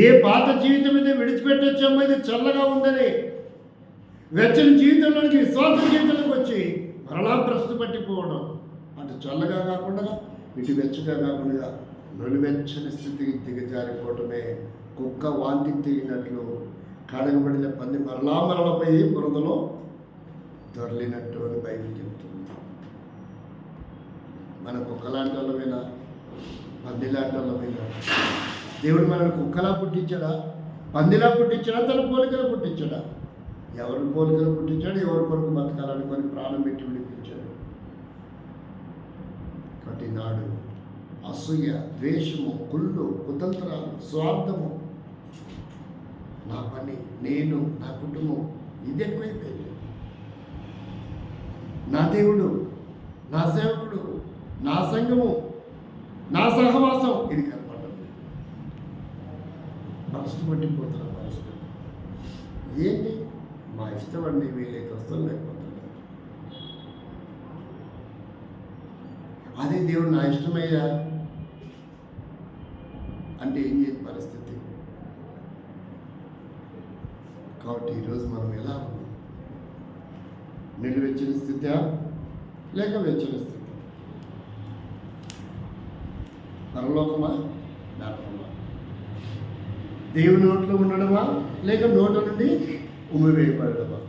ఏ పాత జీవితం మీద విడిచిపెట్టొచ్చామో ఇది చల్లగా ఉందని వెచ్చని జీవితంలోనికి విశ్వాస జీవితంలోకి వచ్చి మరలా భ్రష్టు పట్టిపోవడం. అటు చల్లగా కాకుండా ఇటు వెచ్చగా కాకుండా నలువెచ్చని స్థితికి దిగజారిపోవటమే కుక్క వాంతికి తిరిగినట్లు, కడగబడిన పంది మరలపోయి బురదలో దొర్లినట్టు అని బైబిల్ చెప్తుంది. మన కుక్కలాంటి వాళ్ళమైనా పందిలాంటి వాళ్ళమైనా దేవుడు మనల్ని కుక్కలా పుట్టించాడా, పందిలా పుట్టించాడా, తన పోలికలు పుట్టించాడా? ఎవరి పోలికలు పుట్టించాడు, ఎవరి కొరకు బతకాలనుకొని ప్రాణం పెట్టి విడిపించాడు. కాబట్టి నాడు అసూయ, ద్వేషము, కుళ్ళు, కుతంత్రాలు, స్వార్థము, నా పని, నేను, నా కుటుంబం, ఇది ఎక్కువైపోయింది. నా దేవుడు, నా సేవకుడు, నా సంఘము, నా సహవాసం, ఇది కనపడదు. మనసు పట్టిపోతున్న పరిస్థితి ఏంటి? మా ఇష్టం అండి, వీలైతే వస్తాం లేకపోతే లేదు. అదే దేవుడు నా ఇష్టమయ్యా అంటే ఏం చేసే పరిస్థితి? కాబట్టి ఈరోజు మనం ఎలా ఉన్నాం? నిలువెచ్చని స్థితి లేక వెచ్చని స్థితి? పరలోకమా నరకమా? దేవుని నోట్లో ఉండడమా లేక నోట నుండి ఉమ్మివేయబడడమా?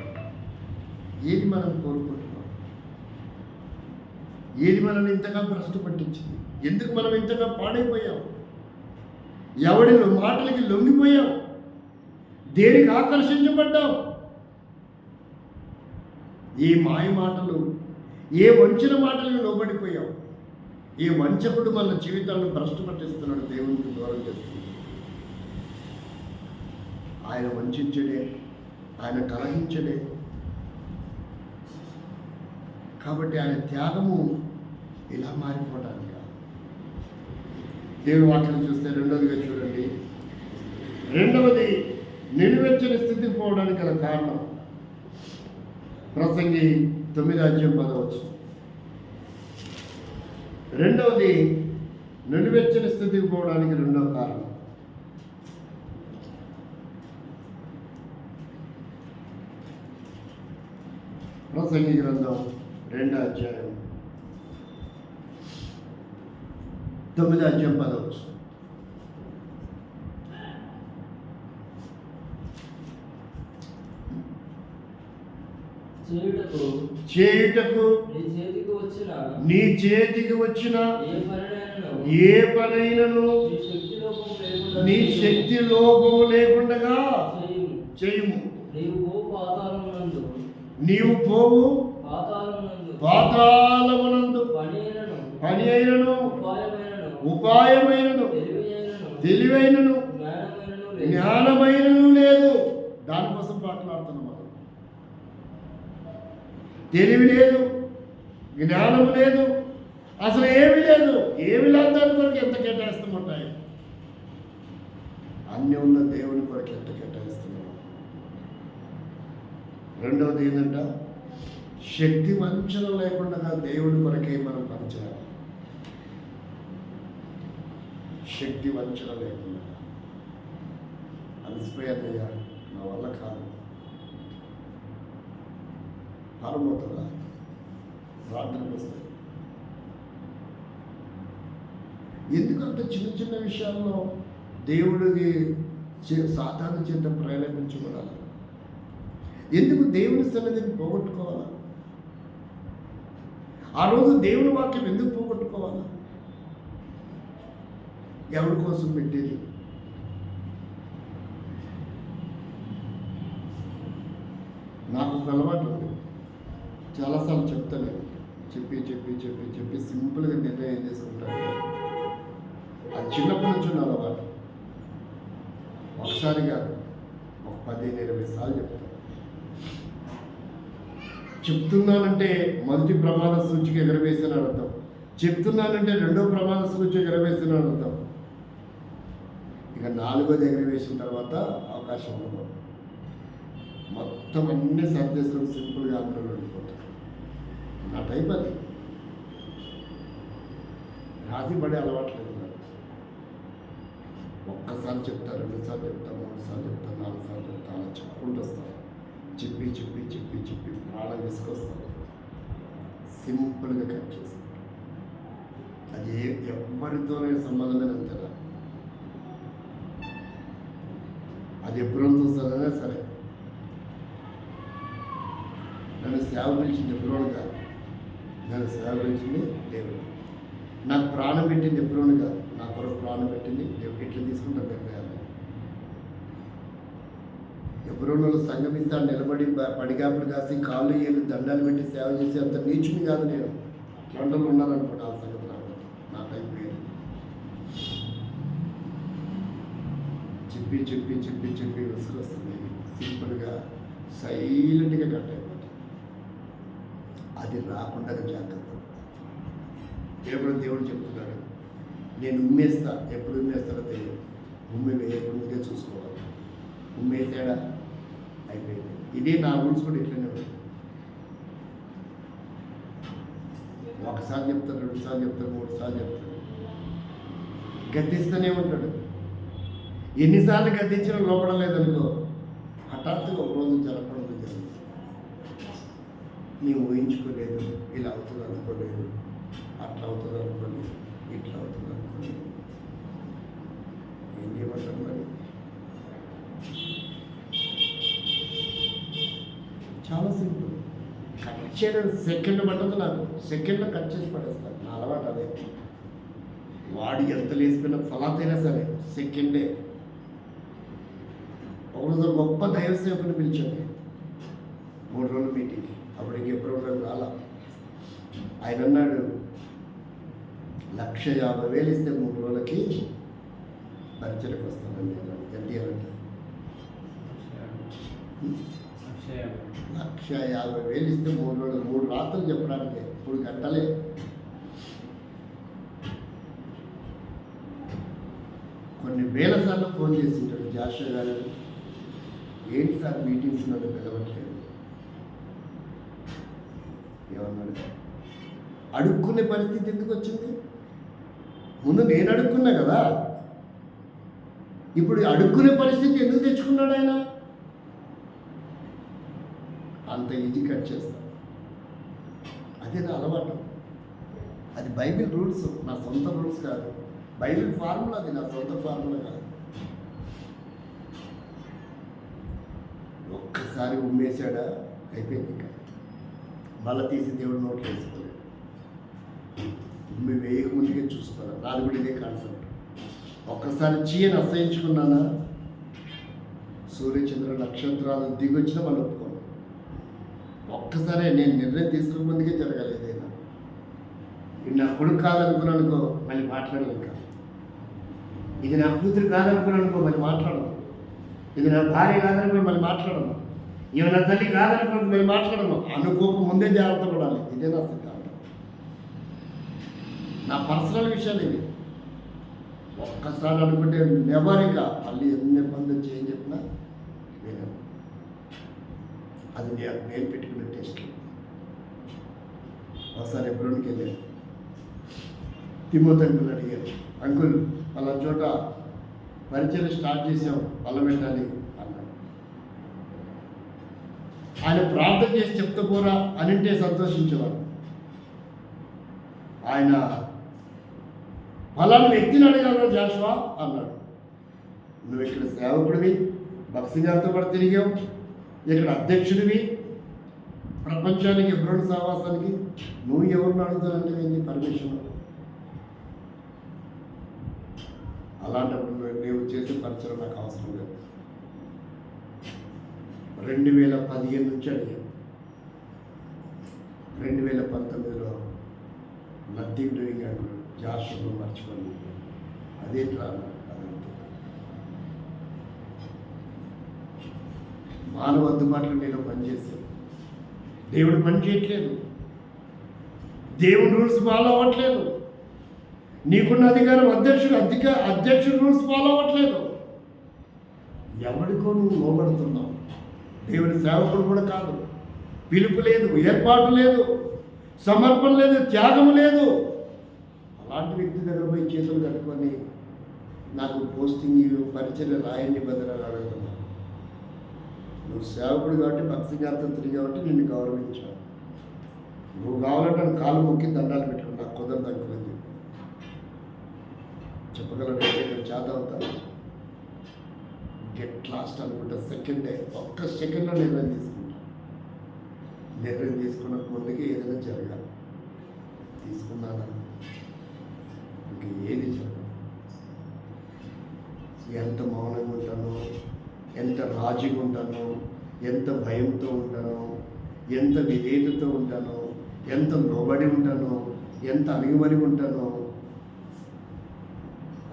ఏది మనం కోరుకుంటున్నాం? ఏది మనల్ని ఇంతగా భ్రష్టు పట్టించింది? ఎందుకు మనం ఇంతగా పాడైపోయాం? ఎవడి మాటలకి లొంగిపోయాం? దేనికి ఆకర్షించబడ్డాం? ఏ మాయ మాటలు, ఏ వంచిన మాటలకు లోబడిపోయాం? ఏ వంచకుడు మన జీవితాలను భ్రష్టు పట్టిస్తున్నాడు, దేవునికి దూరం చేస్తున్నాడు. ఆయన వంచడే, ఆయన కలహించడే. కాబట్టి ఆయన త్యాగము ఇలా మారిపోవడానికి. దేవుని వాక్యం చూస్తే రెండవదిగా చూడండి, రెండవది నిలువెచ్చని స్థితికి పోవడానికి గల కారణం ప్రసంగి 9:10. రెండవది నిలువెచ్చని స్థితికి పోవడానికి రెండవ కారణం ప్రసంగి గ్రంథం 2:9:10. చేయుటకు నీ చేతికి వచ్చిన ఏ పనైనను నీ శక్తి లోపము లేకుండా చేయుము. నీవు పోవు పాతాళమునందు పని అయినను ఉపాయమైనను తెలివైనను జ్ఞానమైనను లేదు. దానికోసం మాట్లాడుతున్నాం. మనం తెలివి లేదు, జ్ఞానము లేదు, అసలు ఏమీ లేదు. ఏమి లేదు దాని కొరకు ఎంత కేటాయిస్తామంటాయి? అన్నీ ఉన్న దేవుని కొరకు ఎంత కేటాయిస్తున్నాం? రెండవది ఏంటంటే శక్తి వంచన లేకుండా దేవుని కొరకే మనం పనిచేయాలి. శక్తి వంచన లేకుండా అలసిపోయానయ్యా, నా వల్ల కాదు, పారమవుతుందా? ప్రార్థనకు వస్తాయి, ఎందుకంటే చిన్న చిన్న విషయాల్లో దేవుడికి సాతాను చేత ప్రేరేపించబడాలి? ఎందుకు దేవుని సన్నిధిని పోగొట్టుకోవాలా? ఆ రోజు దేవుని వాక్యం ఎందుకు పోగొట్టుకోవాలా? ఎవరి కోసం పెట్టేది? నాకు ఒక అలవాటు ఉంది, చాలాసార్లు చెప్తాను, చెప్పి సింపుల్గా నిర్ణయం చేసుకుంటాను. అది చిన్నప్పటి నుంచి ఉన్న అలవాటు. ఒకసారి కాదు, ఒక 15-20 సార్లు చెప్తాను. చెప్తున్నానంటే మొదటి ప్రమాణ సూచిక ఎగరవేసిన అర్థం, చెప్తున్నానంటే రెండో ప్రమాణ సూచిక ఎగరవేసిన అర్థం. ఇక 4వది ఎగరవేసిన తర్వాత అవకాశం ఉండదు. మొత్తం అన్నీ సర్దేసుకొని సింపుల్గా అందరూ వెళ్ళిపోతారు. నా టైప్ అది. రాసి పడే అలవాట్లేదు నాకు. ఒక్కసారి చెప్తా, 2 సార్లు చెప్తా, 3 సార్లు చెప్తా, 4 సార్లు చెప్తా, అలా చెప్పుకుంటూ వస్తాను. చెప్పి ప్రాణం విసుకొస్తాను. సింపుల్గా కట్ చేస్తాను. అది ఎవరితోనే సంబంధమైన అంతేనా, అది ఎప్పుడో చూస్తానైనా సరే. నన్ను సేవ పిలిచింది ఎప్పుడోను కాదు, నన్ను సేవ పిలిచింది దేవుడు. నాకు ప్రాణం పెట్టింది ఎప్పుడోను కాదు, నా కొరకు ప్రాణం పెట్టింది దేవుడు. ఇట్లా తీసుకుంటాను నిర్ణయాలు. ఎప్పుడో సంగమిస్తాను నిలబడి పడిగాపుడు కాసి కాళ్ళు ఏళ్ళు దండాలు పెట్టి సేవ చేసి అంత నీచుని కాదు నేను. అట్లాంటి ఉన్నారనుకోండి, ఆ సంగతి నాకు నా టైం పేరు. చెప్పి విసుకొస్తుంది. సింపుల్గా సైలెంట్గా కట్ అయిపోతుంది. అది రాకుండా జాగ్రత్త. దేవుడు చెప్తున్నాడు, నేను ఉమ్మేస్తా. ఎప్పుడు ఉమ్మేస్తాడో తెలియదు. ఉమ్మి వేయకుండా చూసుకోవాలి. ఉమ్మేసాడా అయిపోయింది. ఇదే నా రూల్స్ కూడా ఇట్లనే ఉంది. ఒకసారి చెప్తాడు, 2 సార్లు చెప్తాడు, 3 సార్లు చెప్తాడు, గద్దిస్తూనే ఉంటాడు. ఎన్నిసార్లు గద్దించినా లోపడలేదనుకో, హఠాత్తుగా ఒక రోజు జరగడం జరిగింది. నీవు ఊహించుకోలేదు, ఇలా అవుతుంది అనుకోలేదు, అట్లా అవుతుంది అనుకోలేదు, ఇట్లా అవుతుంది అనుకోలేదు. ఏం చేయమంటారు మరి? చాలా సింపుల్. కట్ చేయడం సెకండ్ పట్టదు నాకు. సెకండ్లో కట్ చేసి పడేస్తాను. నా అలవాటు అదే. వాడు ఎంత లేచిపోయినా ఫలాతైనా సరే సెకండే. ఒకరోజు గొప్ప దైవ సేవకుని పిలిచాను 3 రోజుల మీటింగ్కి. అప్పుడు ఇంకెప్పుడు రాలా. ఆయన అన్నాడు, 1,50,000 ఇస్తే 3 రోజులకి పరిచయకు వస్తానండి. ఎంత ఇవ్వాలంటే 1,50,000 ఇస్తే 3 రోజులు 3 రాత్రులు చెప్పడానికి 3 గంటలే. కొన్ని వేల సార్లు ఫోన్ చేసింటాడు, జాషువా గారు ఏంటి సార్ మీటింగ్స్ నన్ను పిలవట్లేదు. ఏమన్నాడు? అడుక్కునే పరిస్థితి ఎందుకు వచ్చింది? ముందు నేను అడుక్కున్నా కదా, ఇప్పుడు అడుక్కునే పరిస్థితి ఎందుకు తెచ్చుకున్నాడు ఆయన? అంత ఈజీ కట్ చేస్తా. అదే నా అలవాటు. అది బైబిల్ రూల్స్, నా సొంత రూల్స్ కాదు. బైబిల్ ఫార్ములా, అది నా సొంత ఫార్ములా కాదు. ఒక్కసారి ఉమ్మేశాడా అయిపోయింది. ఇంకా మళ్ళీ తీసి దేవుడు నోట్లు వేసుకోలేదు. ఉమ్మి వేయకముందుకే చూసుకోవాలి. నాది కూడా ఇదే కాన్సెప్ట్. ఒక్కసారి చీయని అసహించుకున్నానా, సూర్యచంద్ర నక్షత్రాలు దిగొచ్చినా మళ్ళీ ఒప్పుకోను. ఒక్కసారి నేను నిర్ణయం తీసుకునే ముందుకే జరగాలి. ఏదైనా ఇది నా కొడుకు కాదనుకున్నాను అనుకో, మళ్ళీ మాట్లాడను. ఇంకా ఇది నా కూతురు కాదనుకున్నాను అనుకో, మళ్ళీ మాట్లాడను. ఇది నా భార్య కాదనుకో, మళ్ళీ మాట్లాడను. ఇవి నా తల్లి కాదనుకో, మళ్ళీ మాట్లాడను. అనుకోక ముందే జాగ్రత్త పడాలి. ఇదే నా సిద్ధాంతం. నా పర్సనల్ విషయాలు ఇవి. ఒక్కసారి అనుకుంటే నెవరిగా మళ్ళీ ఎన్ని ఇబ్బంది వచ్చి ఏం చెప్పినా నేను అది నేను పెట్టుకునే టెస్ట్. ఒకసారి ఎబ్రోన్కి వెళ్ళాను. తిమోతి అంకుల్ అడిగాను, అంకుల్ అలా చోట పరిచయం స్టార్ట్ చేసాం, పళ్ళ పెట్టాలి అన్నాడు. ఆయన ప్రార్థన చేసి చెప్తే పోరా అనింటే సంతోషించేవాడు. ఆయన ఫలాని వ్యక్తిని అడగలరా జాషువా అన్నాడు. నువ్వు ఇక్కడ సేవకుడివి, భక్తి గారితో పాటు తిరిగావు, ఇక్కడ అధ్యక్షుడివి, ప్రపంచానికి ఎబ్రోన్ సావాసానికి నువ్వు ఎవరిని అడుగుతానంటే ఏంటి పర్మిషన్? అలాంటప్పుడు నీవు చేసే పరిచయం నాకు అవసరం లేదు. 2015 నుంచి అడిగాను. 2019లో నథింగ్ డూయింగ్ అంటాడు, జాషువా మర్చిపోయి అదేంట్రా అన్నాడు. అదంతా మానవ అందుబాటులో నేను పనిచేశాను. దేవుడు పని చేయట్లేదు, దేవుడు రూల్స్ ఫాలో అవ్వట్లేదు. నీకున్న అధికారం అధ్యక్షుడు రూల్స్ ఫాలో అవ్వట్లేదు. ఎవరికో నువ్వు లోబడుతున్నావు. దేవుని సేవకుడు కూడా కాదు. పిలుపు లేదు, ఏర్పాటు లేదు, సమర్పణ లేదు, త్యాగం లేదు. అలాంటి వ్యక్తి దగ్గర పోయి చేతులు కట్టుకొని నాకు పోస్టింగ్ పరిచర్య రాయండి బదులు అడుగుతున్నాను. నువ్వు సేవకుడు కాబట్టి భక్తి గారితో తిరిగి కాబట్టి నిన్ను గౌరవించాను. నువ్వు కావాలంటే కాలు మొక్కి దండాలు పెట్టుకుని నాకు కుదరదు అనుకోని చెప్పగలరు. నేను చేత అవుతాను. గెట్ లాస్ట్ అనుకుంటా సెకండే, ఒక్క సెకండ్లో నిర్ణయం తీసుకుంటాను. నిర్ణయం తీసుకున్న ముందుకి ఏదైనా జరగాలి. తీసుకున్నానా ఇంక ఏది జరగదు. ఎంత మౌనంగా ఉంటానో, ఎంత రాజీగా ఉంటానో, ఎంత భయంతో ఉంటానో, ఎంత విధేయతతో ఉంటానో, ఎంత లోబడి ఉంటానో, ఎంత అణిగిమణి ఉంటానో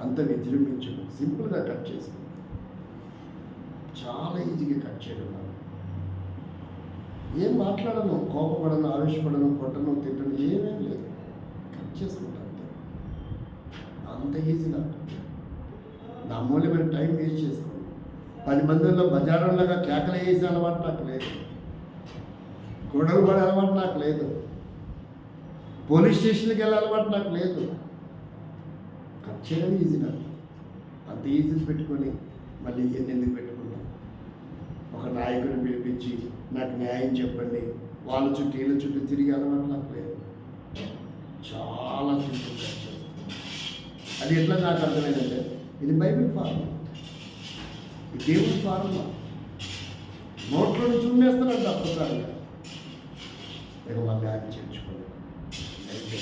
అంత విజృంభించను. సింపుల్గా కట్ చేసుకుంటాను. చాలా ఈజీగా కట్ చేయడం. నాకు ఏం మాట్లాడను, కోపపడను, ఆవేశపడను, కొట్టను, తిట్టను, ఏమేం లేదు. కట్ చేసుకుంటాను అంత ఈజీ. నాకు నా అమూల్యమైన టైం వేస్ట్ చేసుకోను. 10 మందిలో బజారంలాగా కేకలు వేసే అలవాటు నాకు లేదు. గొడవలు పడే అలవాటు నాకు లేదు. పోలీస్ స్టేషన్కి వెళ్ళే అలవాటు నాకు లేదు. కట్ చేయడం ఈజీ. నాకు అంత ఈజీ పెట్టుకొని మళ్ళీ ఎందుకు పెట్టుకున్నాను? ఒక నాయకుడిని పిలిపించి నాకు న్యాయం చెప్పండి, వాళ్ళ చుట్టూ వీళ్ళ చుట్టూ తిరిగి అలవాటు నాకు లేదు. చాలా సింపుల్ కట్ చేస్తాను. అది ఎట్లా నాకు అర్థమైందంటే ఇది బైబిల్ ఫార్ములా, ఇది దేవుడి ఫార్ములా. నోట్లో చూడేస్తానంట ఒక్కసారిగా ఇక మళ్ళీ ఆయన చేర్చుకోలేదు. అయితే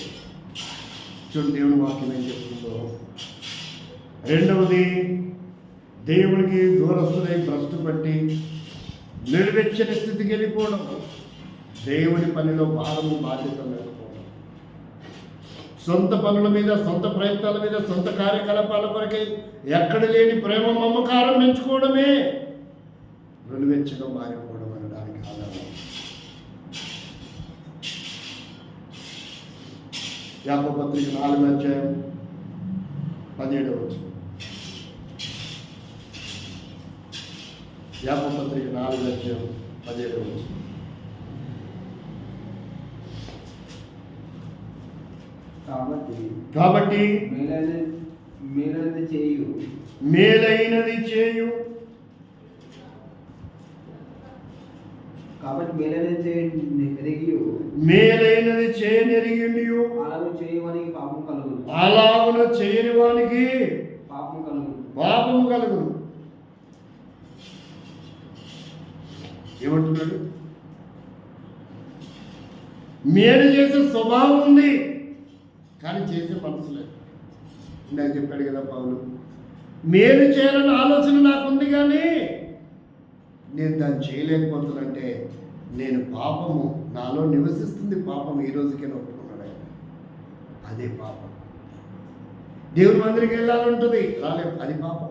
చూడు దేవుని వాక్యం ఏం చెప్తుందో. రెండవది, దేవునికి దూరస్తులై భ్రష్టు పట్టి నిర్వెచ్చని స్థితికి వెళ్ళిపోవడం. దేవుని పనిలో భారము బాధ్యత లేకపోవడం. సొంత పనుల మీద, సొంత ప్రయత్నాల మీద, సొంత కార్యకలాపాల కొరకై ఎక్కడ లేని ప్రేమ మమకారం పెంచుకోవడమే నులివెచ్చగా మారిపోవడం అనడానికి ఆధారం. యాకోబు పత్రిక 4వ అధ్యాయం 17వ వచనం. యాకోబు పత్రిక 4వ అధ్యాయం 17వ వచనం. కాబట్టి మేలైనది చేయు కాబట్టి మేలైనది చేయనెరిగియు అలాగున చేయని వానికి పాపము కలుగును. ఏమంటున్నాడు? మేలు చేసే స్వభావం ఉంది కానీ చేసే మనసు లేదు. ఇందాక చెప్పాడు కదా పౌలు, మేలు చేయాలన్న ఆలోచన నాకుంది కానీ నేను దాన్ని చేయలేకపోతానంటే నేను పాపము నాలో నివసిస్తుంది. పాపం ఈ రోజుకే ఒప్పుకున్నాడు ఆయన. అదే పాపం. దేవుని మందిరికి వెళ్ళాలంటుంది, రాలేము, అది పాపం.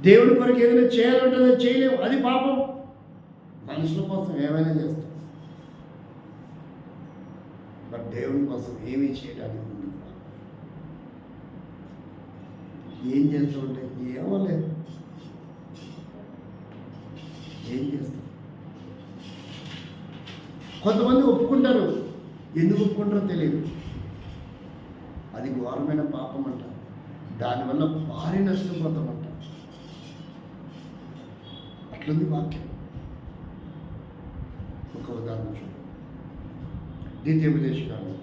దేవుడి కొరకు ఏదైనా చేయాలంటుంది, చేయలేము, అది పాపం. మనుషుల కోసం ఏమైనా చేస్తాం, బట్ దేవుని కోసం ఏమీ చేయడానికి ముందుకు రా. ఏం చేస్తూ ఉంటే ఏమో లేదు, ఏం చేస్తాం. కొంతమంది ఒప్పుకుంటారు, ఎందుకు ఒప్పుకుంటారో తెలియదు. అది ఘోరమైన పాపం అంట. దానివల్ల భారీ నష్టపోతామంట. అట్లుంది వాక్యం. ఒక ఉదాహరణ చూడండి. ద్వితీయోపదేశకాండం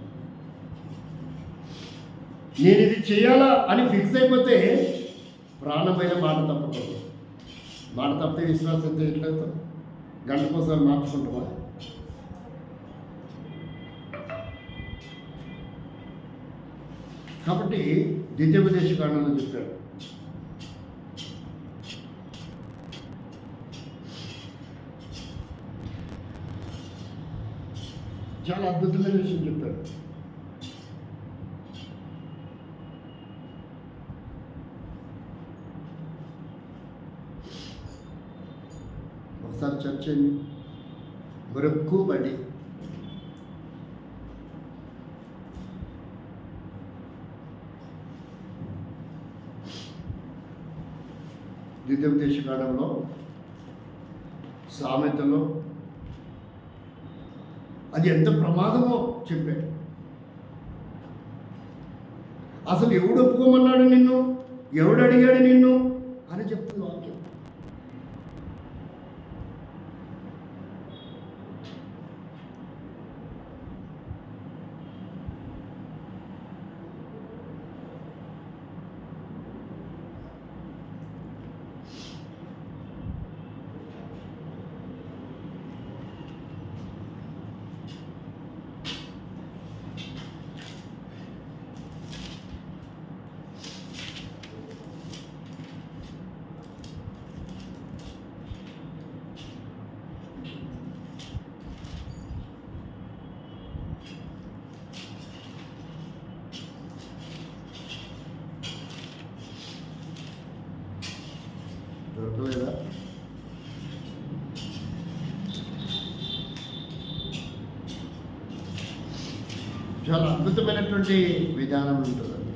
నేను ఇది చేయాలా అని ఫిక్స్ అయిపోతే ప్రాణమైన మాట తప్పకూడదు. మాట తప్పితే విశ్వాసం ఎంత ఎట్లయితే గంట కోసం మార్చుకుంటామా? కాబట్టి ద్వితీయోపదేశ కాండంలో చెప్పాడు, చాలా అద్భుతమైన విషయం చెప్పాడు. ఒకసారి చర్చ చేయండి. మొరక్కుబడి. ద్వితీయోపదేశ కాండంలో, సామెతలో అది ఎంత ప్రమాదమో చెప్పాడు. అసలు ఎవడు ఒప్పుకోమన్నాడు నిన్ను, ఎవడు అడిగాడు నిన్ను అని చెప్తుంది వాక్యం. దొరకలేదా? చాలా అద్భుతమైనటువంటి విధానం ఉంటుందండి.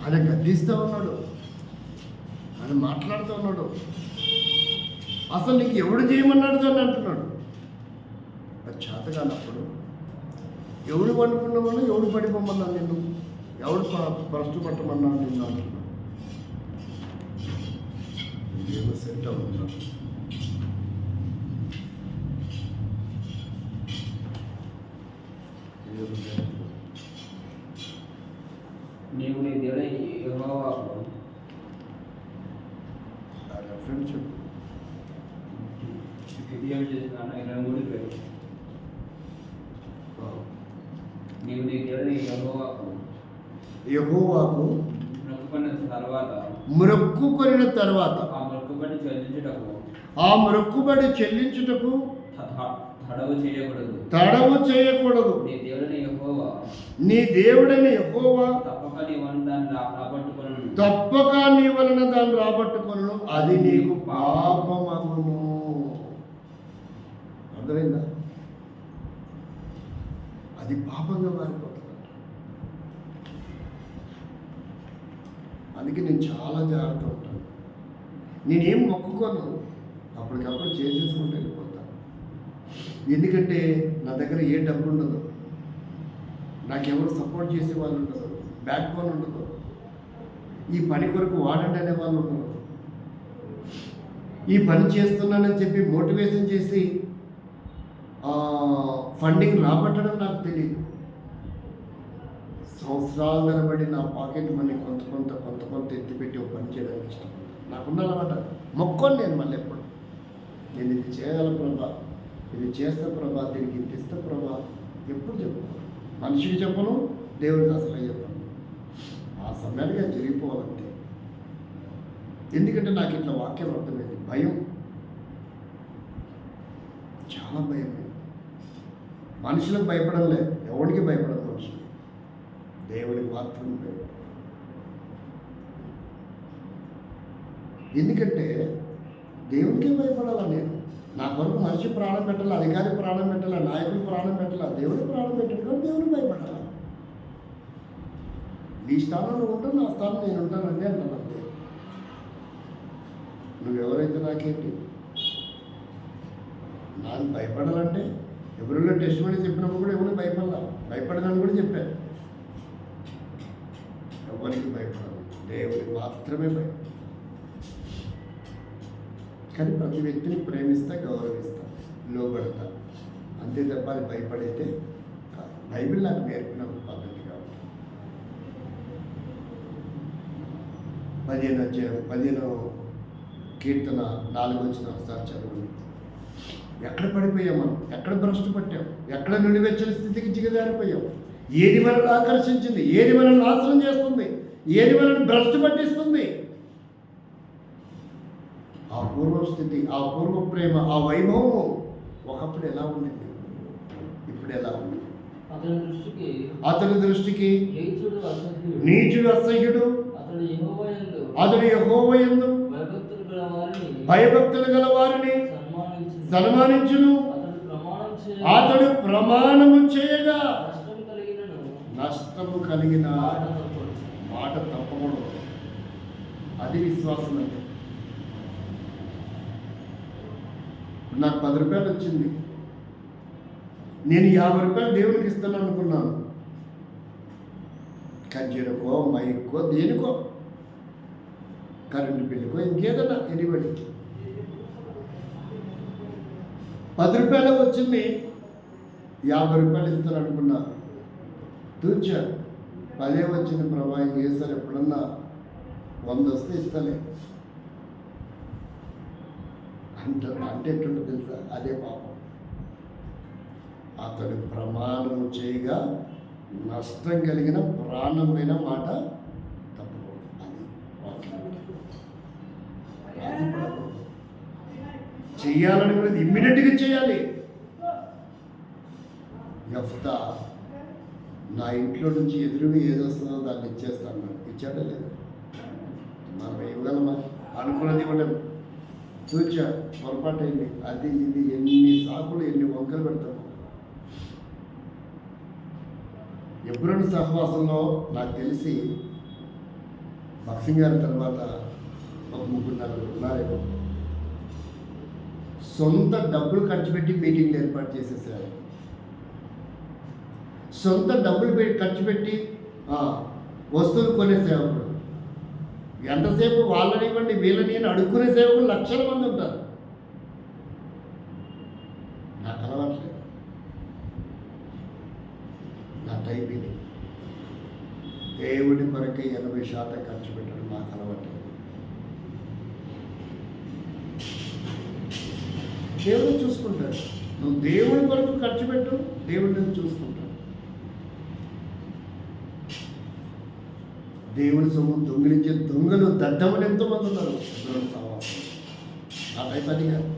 ఆయన గద్దిస్తూ ఉన్నాడు, ఆయన మాట్లాడుతూ ఉన్నాడు. అసలు నీకు ఎవడు చేయమన్నాడు అని అంటున్నాడు. అది చేత కానప్పుడు ఎవడు పండుకున్నామన్నా, ఎవడు పడిపోమన్నాడు నిన్ను, ఎవడు ఫస్ట్ పట్టమన్నాడు నిన్ను అంటున్నాడు. ఏమో సెట్ అవుతున్నాడు. నీవు నీ దేవుడే యెహోవాకు రెఫరెన్స్ చెప్పు. చేస్తున్నాను 23 నీవు నీ దేవుడే యెహోవాకు మొక్కుకొనిన తర్వాత ఆ మొక్కుబడి చెల్లించుటకు తడవు చేయకూడదు. నీ దేవుడైన యెహోవా తప్పక నీ వలన దాన్ని రాబట్టుకొను, అది నీకు పాపమగును. అర్థమైందా? అది పాపంగా మారిపోతుంది. అందుకే నేను చాలా జాగ్రత్త ఉంటాను. నేనేం మొక్కుకోను, అప్పటికప్పుడు చేసేసుకుంటూ వెళ్ళిపోతాను. ఎందుకంటే నా దగ్గర ఏ డబ్బు ఉండదు, నాకెవరు సపోర్ట్ చేసే వాళ్ళు ఉండదు, బ్యాక్ బోన్ ఉండదు, ఈ పని కొరకు వాడండి అనే వాళ్ళు ఉండరు, ఈ పని చేస్తున్నానని చెప్పి మోటివేషన్ చేసి ఫండింగ్ రాబట్టడం నాకు తెలియదు. సంవత్సరాల తరబడి నా పాకెట్ మనీ కొంత ఎత్తిపెట్టి ఒక పని చేయడానికి ఇష్టం నాకున్నమాట. మొక్కొని నేను మళ్ళీ ఎప్పుడు నేను ఇది చేయగల ప్రభా, ఇది చేస్తా ప్రభా, దీనికి ఇంత ఇస్తా ప్రభా ఎప్పుడు చెప్పను. మనిషికి చెప్పను, దేవుడికి అసలే చెప్పను. ఆ సమయానికి అది జరిగిపోవాలంతే. ఎందుకంటే నాకు ఇట్లా వాక్యం అర్థమైంది. భయం, చాలా భయం. మనుషులకు భయపడంలే, ఎవరికి భయపడదు మనుషులు, దేవుడికి మాత్రం భయపడదు. ఎందుకంటే దేవుడికే భయపడాలా నేను. నా కొరకు మనిషి ప్రాణం పెట్టాలి, అధికారి ప్రాణం పెట్టాలి, నాయకులు ప్రాణం పెట్టాలి, దేవుడికి ప్రాణం పెట్టాలి, దేవుడికి భయపడాలి. నీ స్థానం నువ్వు ఉంటావు, నా స్థానం నేను ఉంటానండి అంటాను అంతే. నువ్వెవరైతే నాకేంటి? నాకు భయపడాలంటే ఎవరిలో టెస్ట్ మనీ చెప్పినప్పుడు కూడా ఎవరు భయపడదని కూడా చెప్పాను. ఎవరికి భయపడాలి, దేవుడికి మాత్రమే భయపడాలి. కానీ ప్రతి వ్యక్తిని ప్రేమిస్తా, గౌరవిస్తా, లోబడతా, అంతే తప్ప అది భయపడైతే కాదు. బైబిల్ నాకు నేర్పిన పద్ధతి కాబట్టి 15 కీర్తన 4 ఒకసారి చదవండి. ఎక్కడ పడిపోయాం మనం, ఎక్కడ భ్రష్టు పట్టాం, ఎక్కడ నుడివెచ్చని స్థితికి జిగజారిపోయాం, ఏది మనల్ని ఆకర్షించింది, ఏది మనల్ని నాశనం చేస్తుంది, ఏది మనల్ని భ్రష్టు పట్టిస్తుంది. ఆ పూర్వస్థితి, ఆ పూర్వ ప్రేమ, ఆ వైభవము ఒకప్పుడు ఎలా ఉండింది, ఇప్పుడు ఎలా ఉంది? అతని దృష్టికి నీచుడు అసహ్యుడు, అతడు యెహోవా యందు భయభక్తులు గల వారిని సన్మానించును. అతడు ప్రమాణము చేయగా నష్టము కలిగిన మాట తప్పకూడదు. అది విశ్వాసం అంటే. నాకు 10 రూపాయలు వచ్చింది, నేను 50 రూపాయలు దేవునికి ఇస్తాను అనుకున్నాను. కజ్జీరకో, మైకో, దేనికో, కరెంటు బిల్లుకో, ఇంకేదన్నా ఎనిబడి 10 రూపాయలు వచ్చింది, 50 రూపాయలు ఇస్తాను అనుకున్నా. తూచా 10 వచ్చింది ప్రభా, ఇంకేసారి ఎప్పుడన్నా 100 వస్తే ఇస్తాలే అంటే ఎట్టుంటో తెలుసా? అదే పాపం. అతడు ప్రమాణము చేయగా నష్టం కలిగిన ప్రాణమైన మాట తప్పకూడదు. అది చెయ్యాలని కూడా ఇమ్మీడియట్గా చేయాలి. యెఫ్తా నా ఇంట్లో నుంచి ఎదురుగా ఏదొస్తుందో దాన్ని ఇచ్చేస్తాను. ఇచ్చాడా లేదా? మనం ఇవ్వగలమా? అనుకున్నది ఇవ్వలేము. చూచా పొరపాటు అయింది, అది ఇది ఎన్ని సాకులు, ఎన్ని వంకలు పెడతాము. ఎబ్రోను సహవాసంలో నాకు తెలిసి భక్సింగ్ గారి తర్వాత ఒక 3-4 ఉన్నారేమో సొంత డబ్బులు ఖర్చు పెట్టి మీటింగ్లు ఏర్పాటు చేసేసారు. సొంత డబ్బులు ఖర్చు పెట్టి వస్తువులు కొనే సేవకుడు. ఎంతసేపు వాళ్ళని ఇవ్వండి వీళ్ళని అని అడుక్కునే సేవకులు లక్షల మంది ఉంటారు. నాకు అలవాట్లేదు, నా టైప్ ఇది. దేవుడి కొరకే 80% ఖర్చు పెట్టడం నాకు అలవాట్లేదు. దేవుడు చూసుకుంటాడు. నువ్వు దేవుడి కొరకు ఖర్చు పెట్టు, దేవుడిని చూసుకుంటాడు. దేవుడి సొమ్ము దొంగిలించే దొంగలు, దద్దములు ఎంతోమంది ఉన్నారు. ఆ టైప్ అది కాదు.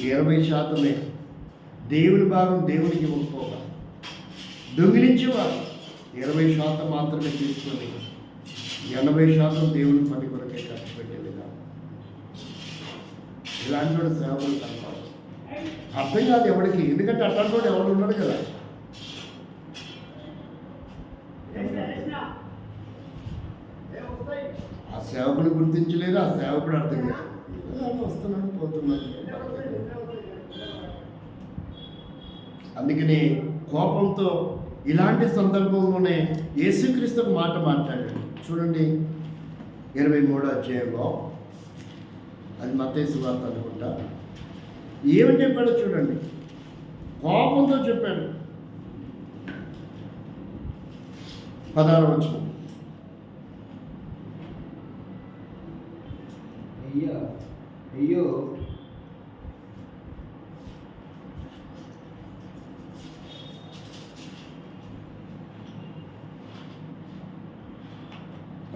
20% దేవుని భాగం దేవునికి ఇవ్వకపోగా దొంగిలించేవారు 20% మాత్రమే తీసుకొని 80% దేవుని పని కొరకే ఖర్చు పెట్టే విధానం. ఇలాంటి వాడు సేవలు కనపాలి. అర్థం కాదు ఎవరికి, ఎందుకంటే అట్లాంటి వాడు ఎవరు ఉన్నాడు కదా. ఆ సేవకుడు గుర్తించలేదు, ఆ సేవకుడు అర్థం కాదు. వస్తున్నాడు పోతున్నాడు. అందుకని కోపంతో ఇలాంటి సందర్భంలోనే యేసుక్రీస్తు ఒక మాట మాట్లాడాడు. చూడండి 23వ అధ్యాయంలో, అది మత్తయి సువార్త అనుకుంటా. ఏమని చెప్పాడో చూడండి. కోపంతో చెప్పాడు. 16వ వచనం. అయ్యో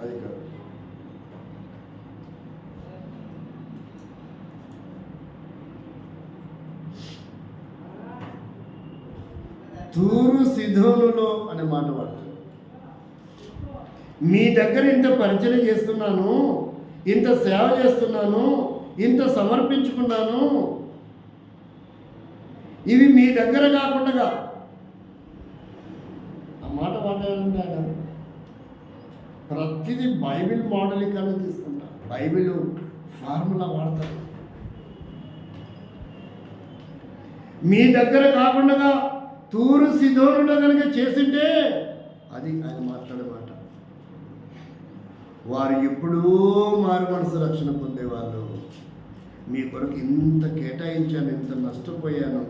అది కాదు. తూరు సిదోనులో అనే మాట వాడతాడు. మీ దగ్గర ఇంత పరిచయం చేస్తున్నాను, ఇంత సేవ చేస్తున్నాను, ఇంత సమర్పించుకున్నాను, ఇవి మీ దగ్గర కాకుండా ఆ మాట వాడాలంటే ఆయన ప్రతిదీ బైబిల్ మోడలికల్ని తీసుకుంటారు. బైబిల్ ఫార్ములా వాడతారు. మీ దగ్గర కాకుండా తూరు సిదోనులో కనుక చేసింటే, అది ఆయన మాట్లాడే మాట. వారు ఎప్పుడూ మారు మనసు రక్షణ పొందేవాళ్ళు. మీ కొరకు ఇంత కేటాయించాను, ఇంత నష్టపోయాను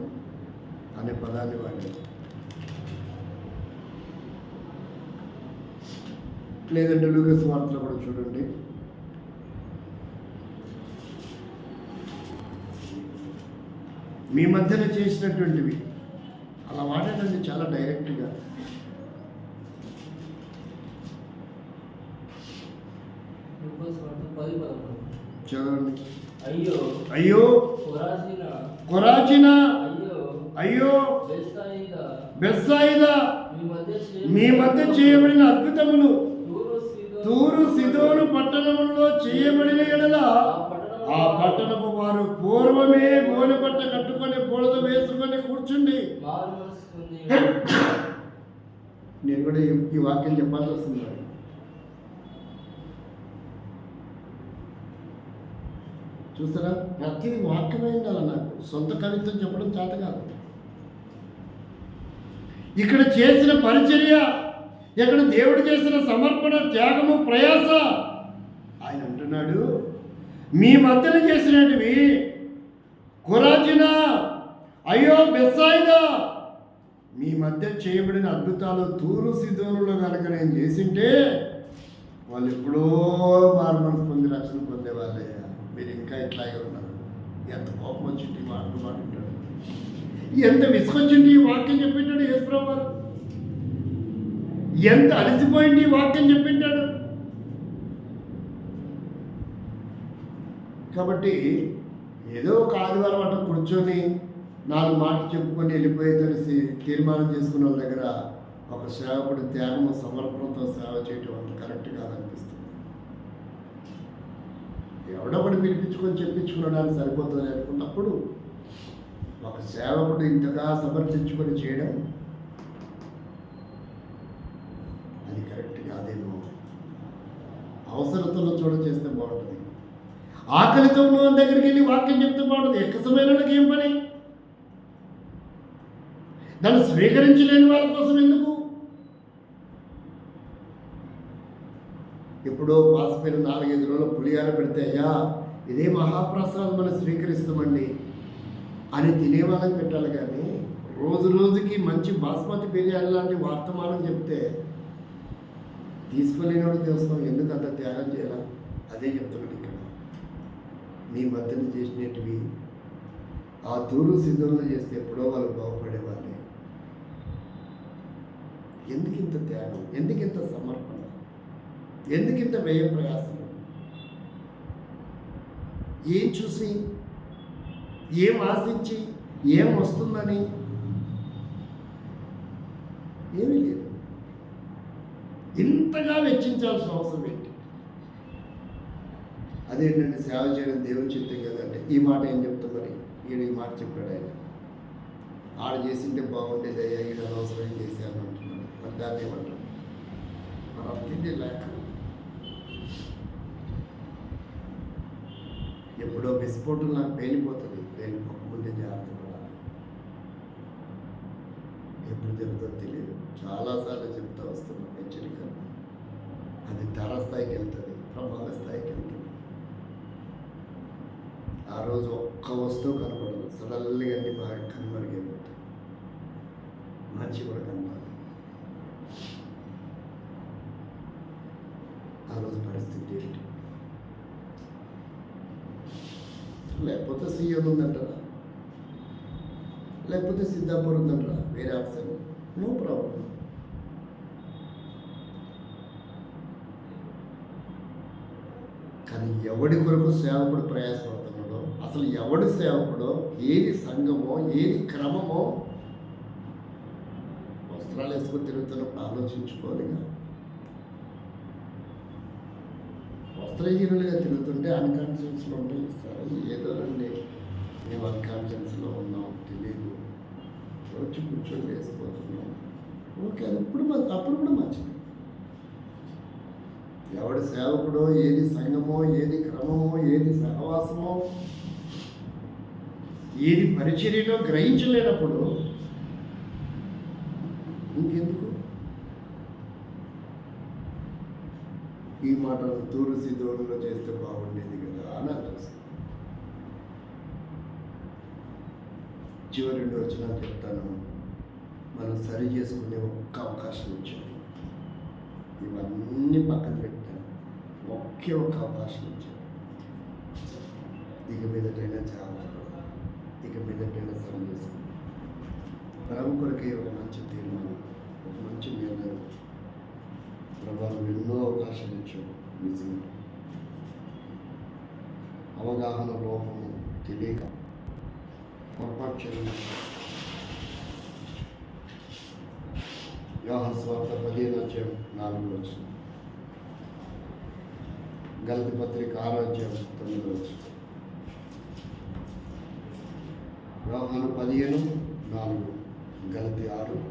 అనే పదాన్ని వాడారు. లేదంటే లూకా సువార్తలో కూడా చూడండి, మీ మధ్యన చేసినటువంటివి అలా వాడాడండి చాలా డైరెక్ట్గా. చదవండి. అయ్యో అయ్యో కొరాజినా, అయ్యో బెత్సాయిదా, మీ మధ్య చేయబడిన అద్భుతములు తూరు తూరు సిదోను పట్టణములో చేయబడిన ఎడల ఆ పట్టణపు వారు పూర్వమే గోనె బట్ట కట్టుకొని బురద వేసుకొని కూర్చుండి. మారు మనసు పొంది నేను కూడా ఈ వాక్యం చెప్పాల్సి వస్తుంది. చూస్తారా, ప్రతిది వాక్యమైంది. అలా నాకు సొంత కవిత్వం చెప్పడం చేత కాదు. ఇక్కడ చేసిన పరిచర్య, ఇక్కడ దేవుడు చేసిన సమర్పణ, త్యాగము, ప్రయాస, ఆయన అంటున్నాడు మీ మధ్యన చేసినటివి కొరాజినా, అయ్యో బెత్సాయిదా, మీ మధ్య చేయబడిన అద్భుతాలు తూరు సిదోనులో కనుక నేను చేసింటే వాళ్ళు ఎప్పుడో మారు మనసు పొంది రక్షణ పొందేవాళ్ళయ్యా. మీరు ఇంకా ఇట్లాగే ఉన్నారు. ఎంత కోపం వచ్చింది ఈ మాట మాట్లాడు, ఎంత విసుకొచ్చింది ఈ వాక్యం చెప్పింటాడు యేసుప్రభు వారు, ఎంత అలసిపోయింది ఈ వాక్యం చెప్పింటాడు. కాబట్టి ఏదో ఒక ఆదివారం అట్లా కూర్చొని 4 మాటలు చెప్పుకొని వెళ్ళిపోయేదని తీర్మానం చేసుకున్న వాళ్ళ దగ్గర ఒక సేవకుడు త్యాగము సమర్పణతో సేవ చేయటం అంత కరెక్ట్ కాదనిపిస్తుంది. ఎవడొకటి పిలిపించుకొని చెప్పించుకునడానికి సరిపోతుంది అనుకున్నప్పుడు ఒక సేవకుడు ఇంతగా సమర్పించుకొని చేయడం అది కరెక్ట్ కాదేమో. అవసరతలో చోట చేస్తే బాగుంటుంది. ఆకలితో ఉన్న దగ్గరికి వెళ్ళి వాక్యం చెప్తే బాగుంటుంది. ఎక్క సమయంలోకి ఏం పని? దాన్ని స్వీకరించలేని వాళ్ళ కోసం ఎందుకు? ఎప్పుడో పాసిపోయిన 4-5 రోజుల పులిహార పెడితే అయ్యా ఇదే మహాప్రసాదం మనం స్వీకరిస్తామండి అని తినేవాళ్ళకి పెట్టాలి. కానీ రోజుకి మంచి బాస్మతి బిర్యానీ లాంటి వర్తమానం చెప్తే తీసుకోలేనివాడు కోసం ఎందుకు అంత త్యాగం చేయాలి? అదే చెప్తున్నాడు ఇక్కడ. మీ మధ్యన చేసినవి ఆ తూరు సిద్ధంలో చేస్తే ఎప్పుడో వాళ్ళు బాగుపడేవాళ్ళే. ఎందుకింత త్యాగం, ఎందుకింత సమర్పణ, ఎందుకింత వ్యయ ప్రయాసం? ఏం చూసి, ఏం ఆశించి, ఏం వస్తుందని? ఏమీ లేదు. ఇంతగా వెచ్చించాల్సిన అవసరం ఏంటి? అదేంటంటే సేవ చేయడం దేవుని చిత్తం కదంటే ఈ మాట ఏం చెప్తా మరి? ఈయన ఈ మాట చెప్పాడు. ఆయన ఆడు చేసింటే బాగుండేది అయ్యా, ఈడ అనవసరం చేశాను అంటున్నాడు. మరి దాన్ని ఏమంటారు? మన అర్థింది లేక ఎప్పుడో విస్ఫోటం నాకు పేలిపోతుంది. పేలిపోకముందే జాగ్రత్త పడాలి. ఎప్పుడు జరుగుతుందో తెలియదు. చాలాసార్లు చెప్తా వస్తున్నాను హెచ్చరిక. అది తారాస్థాయికి వెళ్తుంది, ప్రమాద స్థాయికి వెళ్తుంది. ఆ రోజు ఒక్క వస్తువు కనపడదు, సడన్గా అన్ని కనుమరుగైపోతాయి. మంచి కూడా కనపడదు. ఆ రోజు పరిస్థితి ఏంటి? లేకపోతే సీఎం ఉందంటారా, లేకపోతే సిద్ధాపూర్ ఉందంటారా, వేరే ఆప్షన్ నో ప్రాబ్లం. కానీ ఎవడి కొరకు సేవకుడు ప్రయాసపడుతున్నాడో, అసలు ఎవడు సేవకుడో, ఏది సంఘమో, ఏది క్రమమో వస్త్రాలు వేసుకొని తిరుగుతున్నప్పుడు ఆలోచించుకోవాలిగా. వస్త్రహీనులుగా తిరుగుతుంటే అన్కాన్షియన్స్లో ఉంటాయి. సరే ఏదో రండి, మేము అన్కాన్షియన్స్లో ఉన్నాం, తెలియదు, వచ్చి కూర్చొని వేసిపోతున్నాం. ఓకే, అది అప్పుడు కూడా మంచిది. ఎవడి సేవకుడో, ఏది సంఘమో, ఏది క్రమమో, ఏది సహవాసమో, ఏది పరిచర్యలో గ్రహించలేనప్పుడు ఇంకెందుకు? ఈ మాట తూరు సిదోనులో చేస్తే బాగుండేది కదా అని అనిపిస్తుంది. చివరి 2 వచనాలు చెప్తాను. మనం సరి చేసుకునే ఒక్క అవకాశం ఇచ్చాడు. ఇవన్నీ పక్కన పెట్టాను, ఒకే ఒక్క అవకాశం ఇచ్చాడు. ఇక మీదటైనా జాగ్రత్త, ఇక మీదటైనా సరి చేసుకుని ప్రభు కొరకే ఒక మంచి తీర్మానం, ఒక మంచి నిర్ణయం. ప్రభావం ఎన్నో అవకాశాలు ఇచ్చాడు. నిజంగా అవగాహన లోపము, తెలియక పొరపాటు చేయడం. యోహాను సువార్త 15:4 గలతీ పత్రిక 6:9. యోహాను 15:4, గలతీ 6:9.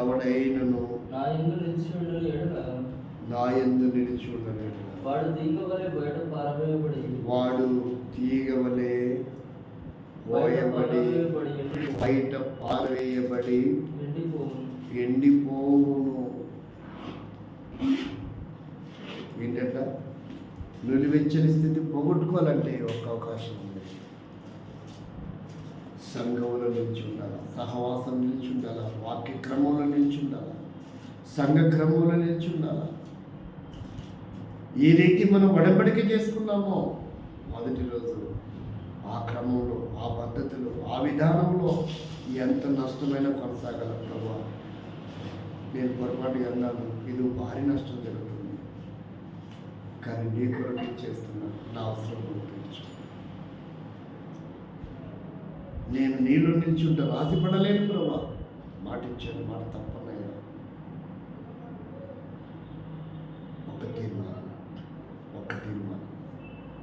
ఎవడైనను నా యందు నిలిచి ఉండని ఎడల నా యందు నిలిచి ఉండలేడు, వాడు తీగ వలె బయట పారవేయబడి బయట పారవేయబడి ఎండిపోవును. ఎండిపోవును. ఏంటంట? నులివెచ్చని స్థితి పోగొట్టుకోవాలంటే ఒక అవకాశం ఉంది. సంఘంలో నిలిచి ఉండాలి, సహవాసం నిలిచి ఉండాలి, వాక్య క్రమంలో నిలిచి ఉండాలి, సంఘ క్రమంలో నిలిచి ఉండాలి. ఏ రీతి మనం ఒడంబడిక చేసుకున్నామో మొదటి రోజు, ఆ క్రమంలో, ఆ పద్ధతిలో, ఆ విధానంలో ఎంత నష్టమైనా కొనసాగల. ప్రభా, నేను పొరపాటుగా అన్నాను, ఇది భారీ నష్టం జరుగుతుంది, కానీ నీ కొరకు చేస్తున్నా, నా అవసరం గుర్తించు. నేను నీళ్ళు నిల్చుంటే రాసిపడలేను ప్రభా, మాట ఇచ్చాను, మాట తప్పనయ్యా. ఒక తీర్మానం.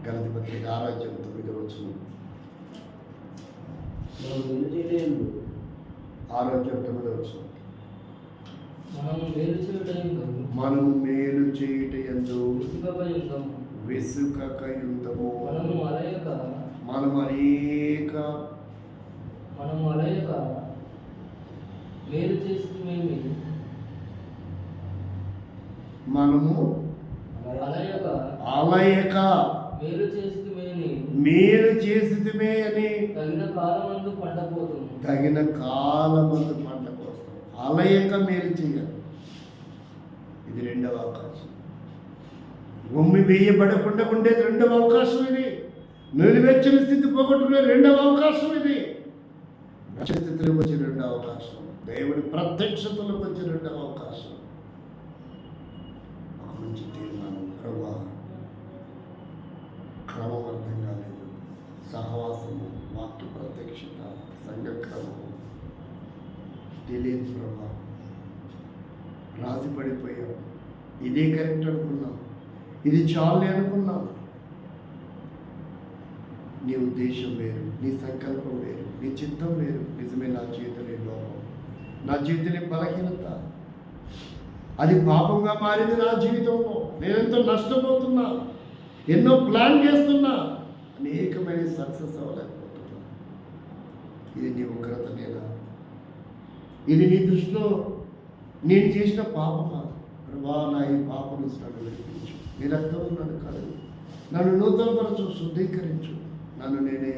గలతీ పత్రిక 6:9. మనం మేలు చేయలేదు. 6:9. మనము మేలు మనము మేలు చేయుటయందు చేయుట యందు విసుగకయుందము. విసుకకయుందము. మనము అలయక మేలు చేసిమేమి. మనము అలయక మేలు చేసిమే అని తగిన కాలమందు పండపోతుంది. తగిన కాలమందు పంట కోసం అలయక మేలు చేయాలి. ఇది 2వ అవకాశం. ఉమ్మి వేయబడకుండా ఉండేది 2వ అవకాశం. ఇది నిలువెచ్చని స్థితి పోగొట్టుకునే 2వ అవకాశం. ఇది స్థితిలోకి వచ్చే 2వ అవకాశం. దేవుడి ప్రత్యక్షతలోకి వచ్చే 2వ అవకాశం. ఒక మంచి తీర్మానం. ప్రభా, క్రమం అర్థం కాలేదు, సహవాసము, వాక్య ప్రత్యక్షత, సంఘక్రమము తెలియదు ప్రభా. రాజు పడిపోయాం, ఇదే కరెక్ట్ అనుకున్నాం, ఇది చాలు అనుకున్నాం. నీ ఉద్దేశం వేరు, నీ సంకల్పం వేరు, నీ చిత్తం వేరు. నిజమే, నా జీవితంలో లోపం, నా జీవితంలో బలహీనత, అది పాపంగా మారింది. నా జీవితంలో నేనెంతో నష్టపోతున్నా, ఎన్నో ప్లాన్ చేస్తున్నా, అనేకమైన సక్సెస్ అవ్వలేకపోతున్నా. ఇది నీ ఉగ్రత నేనా? ఇది నీ దృష్టిలో నేను చేసిన పాపమా? ప్రభా, నా ఈ పాపం నుంచి నన్ను విడిపించు, నీ రక్తం నన్ను కడుగు, నన్ను నూతనపరచు, శుద్ధీకరించు, నన్ను నేనే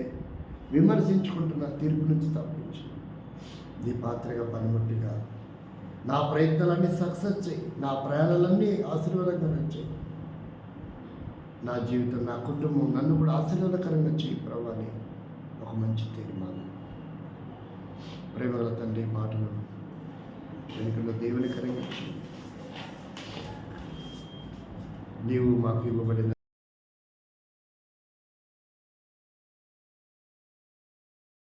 విమర్శించుకుంటున్న తీర్పు నుంచి తప్పించు. నీ పాత్రగా పనిముట్టిగా నా ప్రయత్నాలన్నీ సక్సెస్ చేయి, నా ప్రయాణాలన్నీ ఆశీర్వాదకరంగా చేయి. నా జీవితం, నా కుటుంబం, నన్ను కూడా ఆశీర్వాదకరంగా చేయి ప్రభా అని ఒక మంచి తీర్మానం. ప్రేమగల తండ్రి, మాటలు వెనుకల్లో దేవుని కరంగా నీవు మాకు ఇవ్వబడిన